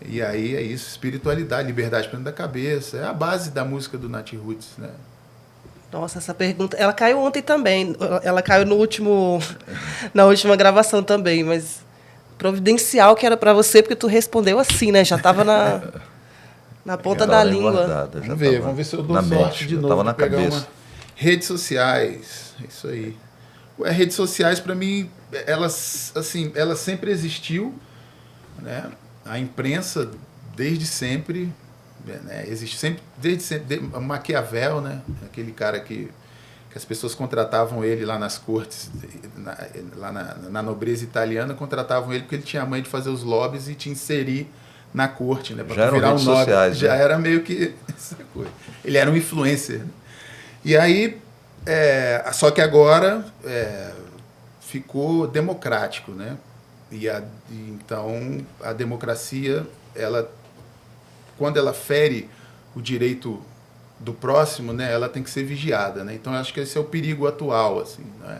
E aí é isso, espiritualidade, liberdade para dentro da cabeça, é a base da música do Nat Roots, né? Nossa, essa pergunta, ela caiu ontem também, ela caiu na última gravação também, mas providencial que era para você, porque tu respondeu assim, né? Já estava na ponta da língua. Vamos ver se eu dou sorte de novo. Tava na cabeça. Redes sociais, isso aí. Redes sociais, para mim, elas sempre existiu, né? A imprensa, desde sempre, né? Existe sempre, desde sempre, Maquiavel, né? Aquele cara que as pessoas contratavam ele lá nas cortes, lá na nobreza italiana, contratavam ele porque ele tinha a mãe de fazer os lobbies e te inserir na corte, né? Já eram virar redes nome. sociais. Já né? era meio que essa coisa. Ele era um influencer. Né? E aí, só que agora ficou democrático, né? Então, a democracia, quando ela fere o direito do próximo, né, ela tem que ser vigiada, né? Então, acho que esse é o perigo atual, assim, né?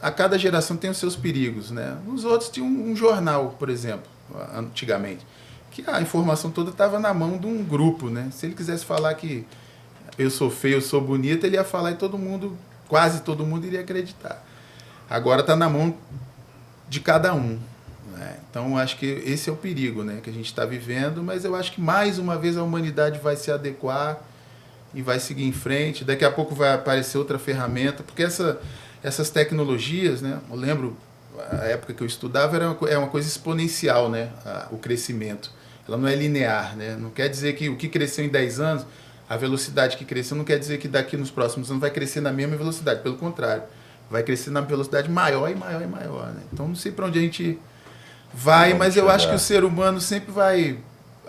A cada geração tem os seus perigos, né? Os outros tinham um jornal, por exemplo, antigamente, que a informação toda estava na mão de um grupo, né? Se ele quisesse falar que eu sou feio, eu sou bonita, ele ia falar e quase todo mundo iria acreditar. Agora está na mão de cada um, né? Então, acho que esse é o perigo, né, que a gente está vivendo, mas eu acho que mais uma vez a humanidade vai se adequar e vai seguir em frente. Daqui a pouco vai aparecer outra ferramenta, porque essas tecnologias, né, eu lembro, a época que eu estudava, era uma coisa exponencial, né, o crescimento. Ela não é linear, né? Não quer dizer que o que cresceu em 10 anos, a velocidade que cresceu, não quer dizer que daqui nos próximos anos vai crescer na mesma velocidade, pelo contrário. Vai crescer na velocidade maior e maior e maior, né? Então, não sei para onde a gente vai, mas eu acho que o ser humano sempre vai,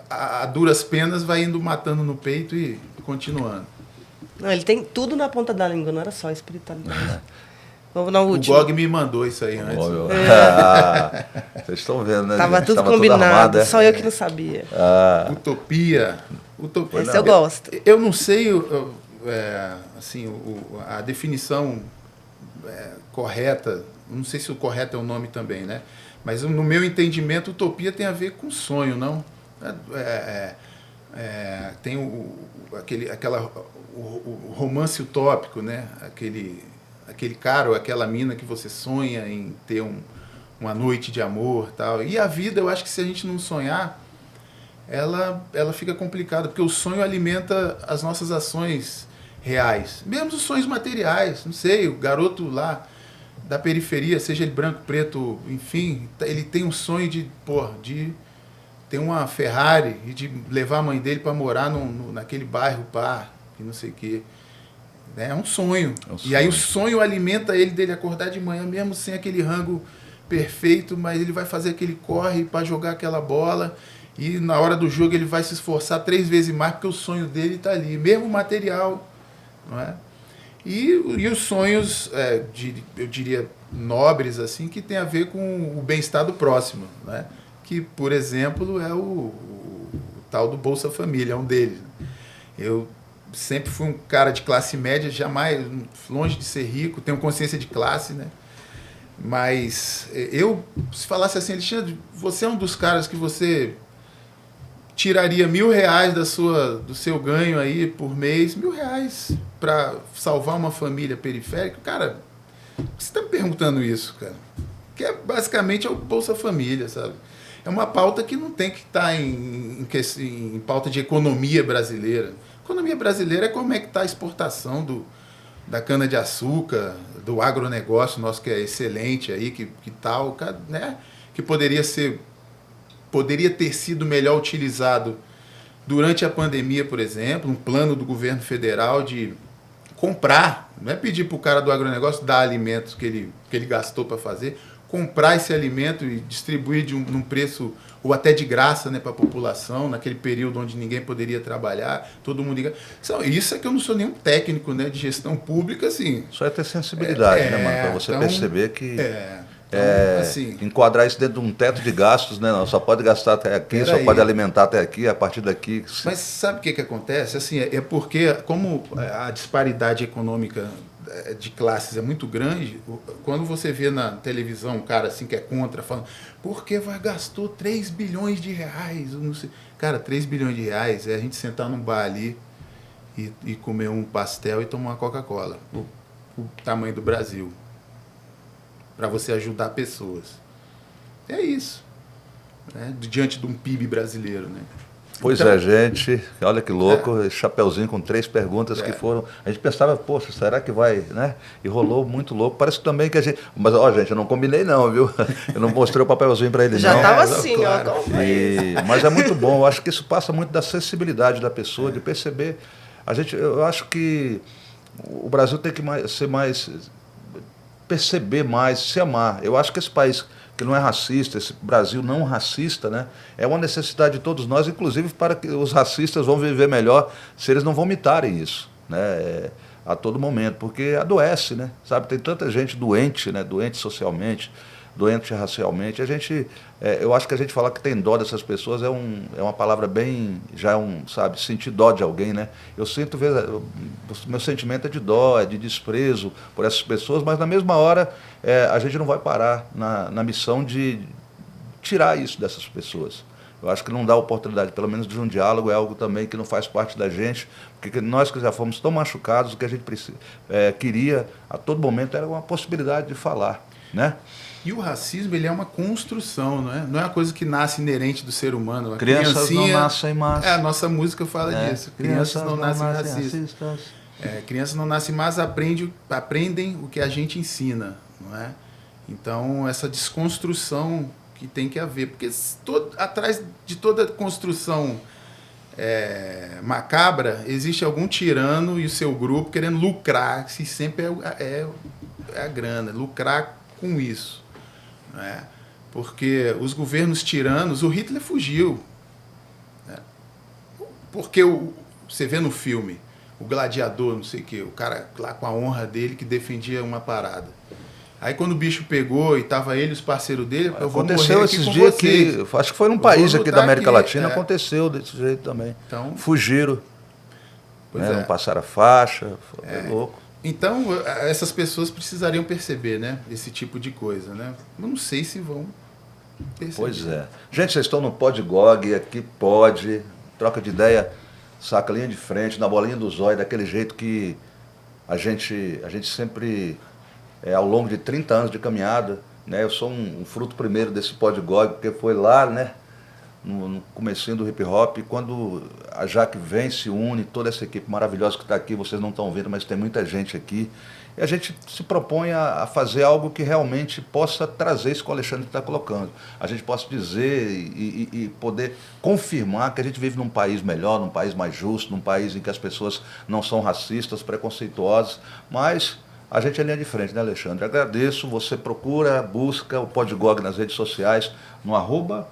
a duras penas, vai indo matando no peito e continuando. Não, ele tem tudo na ponta da língua, não era só espiritualidade. Vamos na última. O Gog me mandou isso aí antes. Vocês estão vendo, né? Tava tudo combinado, armado, só eu que não sabia. Utopia. Esse eu gosto. Eu não sei assim, a definição correta, não sei se o correto é o nome também, né? Mas no meu entendimento, utopia tem a ver com sonho, não? Tem o romance utópico, né? Aquele cara ou aquela mina que você sonha em ter uma noite de amor, tal. E a vida, eu acho que se a gente não sonhar, ela fica complicada, porque o sonho alimenta as nossas ações reais, mesmo os sonhos materiais. Não sei, o garoto lá da periferia, seja ele branco, preto, enfim, ele tem um sonho de ter uma Ferrari e de levar a mãe dele para morar naquele bairro e não sei o quê. É um sonho. E aí o sonho alimenta ele dele acordar de manhã, mesmo sem aquele rango perfeito, mas ele vai fazer aquele corre para jogar aquela bola e na hora do jogo ele vai se esforçar 3 vezes mais porque o sonho dele está ali, mesmo material, não é? E os sonhos, eu diria, nobres, assim, que tem a ver com o bem-estar do próximo, né? Que, por exemplo, é o tal do Bolsa Família, é um deles. Eu sempre fui um cara de classe média, jamais, longe de ser rico, tenho consciência de classe, né? Mas se falasse assim, Alexandre, você é um dos caras que você tiraria R$1.000 do seu ganho aí por mês, R$1.000 para salvar uma família periférica, cara, você está me perguntando isso, cara? Que basicamente é o Bolsa Família, sabe? É uma pauta que não tem que estar em pauta de economia brasileira. Economia brasileira é como é que está a exportação da cana-de-açúcar, do agronegócio nosso, que é excelente aí, que tal, né? Que poderia ter sido melhor utilizado durante a pandemia, por exemplo, um plano do governo federal de comprar, não é pedir para o cara do agronegócio dar alimentos que ele gastou para fazer, comprar esse alimento e distribuir num preço ou até de graça, né, para a população, naquele período onde ninguém poderia trabalhar, todo mundo... Isso é que eu não sou nenhum técnico, né, de gestão pública, assim... Só é ter sensibilidade, né, mano? Para você perceber que... assim, enquadrar isso dentro de um teto de gastos, né? Não, só pode gastar até aqui, só pode alimentar até aqui, a partir daqui... Mas sabe o que acontece? Assim, é porque, como a disparidade econômica de classes é muito grande, quando você vê na televisão um cara assim que é contra, falando, por que gastou 3 bilhões de reais? Não sei. Cara, 3 bilhões de reais é a gente sentar num bar ali e comer um pastel e tomar uma Coca-Cola, o tamanho do Brasil, para você ajudar pessoas. É isso, né? Diante de um PIB brasileiro, né? Pois então, gente, olha que louco, esse chapeuzinho com 3 perguntas que foram... A gente pensava, poxa, será que vai, né? E rolou muito louco. Parece também que a gente... Mas, gente, eu não combinei não, viu? Eu não mostrei o papelzinho para ele, já não. Já estava assim, claro. Mas é muito bom, eu acho que isso passa muito da sensibilidade da pessoa, de perceber... Eu acho que o Brasil tem que ser mais... perceber mais, se amar. Eu acho que esse país que não é racista, esse Brasil não racista, né? É uma necessidade de todos nós, inclusive para que os racistas vão viver melhor se eles não vomitarem isso, né? A todo momento, porque adoece, né? Sabe, tem tanta gente doente, né? Doente socialmente, doente racialmente. Eu acho que a gente falar que tem dó dessas pessoas é uma palavra bem, sabe, sentir dó de alguém, né? Eu sinto, meu sentimento é de dó, é de desprezo por essas pessoas, mas na mesma hora a gente não vai parar na missão de tirar isso dessas pessoas. Eu acho que não dá oportunidade, pelo menos de um diálogo, é algo também que não faz parte da gente, porque nós que já fomos tão machucados, o que a gente queria a todo momento era uma possibilidade de falar, né? E o racismo, ele é uma construção, não é? Não é uma coisa que nasce inerente do ser humano. Crianças não nascem más. A nossa música fala disso. Crianças não nascem racistas. Crianças não nascem más, aprendem o que a gente ensina, não é? Então, essa desconstrução que tem que haver. Porque atrás de toda construção macabra, existe algum tirano e o seu grupo querendo lucrar, que sempre é a grana, lucrar com isso. Né? Porque os governos tiranos, o Hitler fugiu. Né? Porque você vê no filme, o gladiador, não sei o quê, o cara lá com a honra dele que defendia uma parada. Aí quando o bicho pegou e tava ele e os parceiros dele, eu vou aconteceu morrer esses dias aqui, acho que foi num país aqui da América Latina, aconteceu desse jeito também. Então, fugiram, né? Não passaram a faixa, foi louco. Então, essas pessoas precisariam perceber, né, esse tipo de coisa, né? Eu não sei se vão perceber. Pois é. Gente, vocês estão no Podgog, aqui pode, troca de ideia, saca linha de frente, na bolinha do zóio, daquele jeito que a gente sempre, ao longo de 30 anos de caminhada, né, eu sou um fruto primeiro desse Podgog, porque foi lá, né, no comecinho do hip hop, quando a Jaque vem, se une, toda essa equipe maravilhosa que está aqui, vocês não estão vendo, mas tem muita gente aqui, e a gente se propõe a fazer algo que realmente possa trazer isso que o Alexandre está colocando. A gente possa dizer e poder confirmar que a gente vive num país melhor, num país mais justo, num país em que as pessoas não são racistas, preconceituosas, mas a gente é linha de frente, né, Alexandre? Agradeço, você procura, busca o Podgog nas redes sociais, no arroba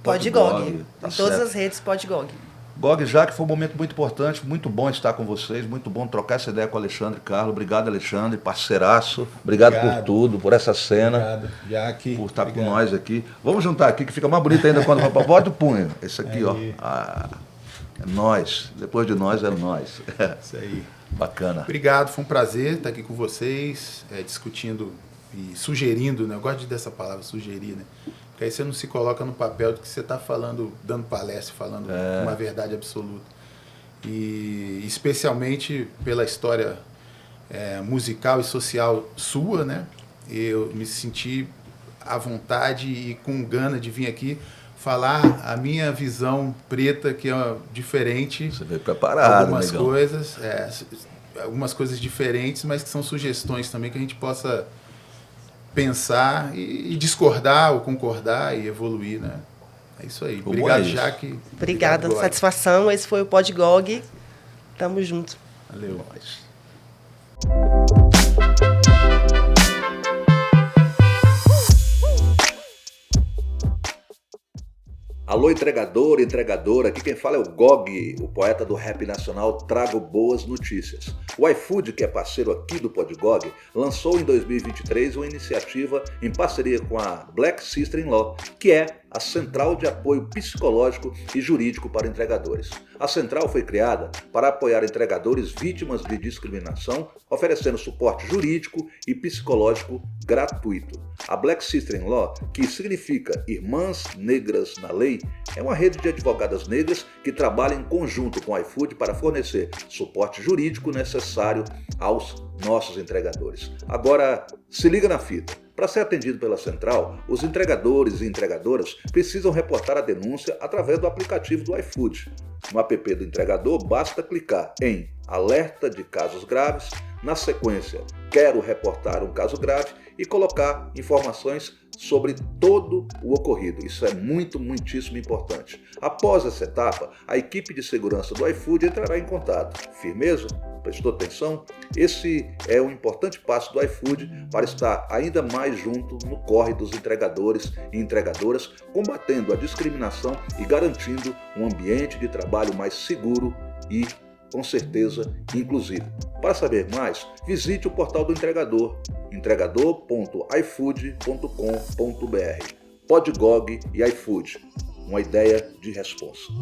Podgog. Tá Em todas certo. as redes, Podgog. Gog, já que foi um momento muito importante, muito bom estar com vocês, muito bom trocar essa ideia com o Alexandre Carlos. Obrigado, Alexandre, parceiraço. Obrigado por tudo, por essa cena. Obrigado, Jaque. Por estar com nós aqui. Vamos juntar aqui, que fica mais bonito ainda quando vai. Bota o punho. Esse aqui, aí. ó. É nós. Depois de nós, é nós. Isso aí. Bacana. Obrigado, foi um prazer estar aqui com vocês, discutindo e sugerindo, né? Eu gosto dessa palavra, sugerir, né? Porque aí você não se coloca no papel de que você está falando, dando palestra, falando uma verdade absoluta. E especialmente pela história musical e social sua, né? Eu me senti à vontade e com gana de vir aqui falar a minha visão preta, que é diferente. Você veio preparado, algumas coisas diferentes, mas que são sugestões também que a gente possa pensar e discordar ou concordar e evoluir, né? É isso aí. Obrigado, Jaque. Obrigada, satisfação. Esse foi o Podgog. Tamo junto. Valeu. Alô, entregador, entregadora, aqui quem fala é o Gog, o poeta do rap nacional Trago Boas Notícias. O iFood, que é parceiro aqui do Podgog, lançou em 2023 uma iniciativa em parceria com a Black Sister-in-Law, que é a Central de Apoio Psicológico e Jurídico para Entregadores. A central foi criada para apoiar entregadores vítimas de discriminação, oferecendo suporte jurídico e psicológico gratuito. A Black Sister-in-Law, que significa Irmãs Negras na Lei, é uma rede de advogadas negras que trabalha em conjunto com o iFood para fornecer suporte jurídico necessário aos nossos entregadores. Agora, se liga na fita. Para ser atendido pela central, os entregadores e entregadoras precisam reportar a denúncia através do aplicativo do iFood. No app do entregador, basta clicar em Alerta de Casos Graves. Na sequência, quero reportar um caso grave e colocar informações sobre todo o ocorrido. Isso é muitíssimo importante. Após essa etapa, a equipe de segurança do iFood entrará em contato. Firmeza? Prestou atenção? Esse é um importante passo do iFood para estar ainda mais junto no corre dos entregadores e entregadoras, combatendo a discriminação e garantindo um ambiente de trabalho mais seguro e, com certeza, inclusivo. Para saber mais, visite o portal do entregador, entregador.ifood.com.br. Podgog e iFood, uma ideia de responsa.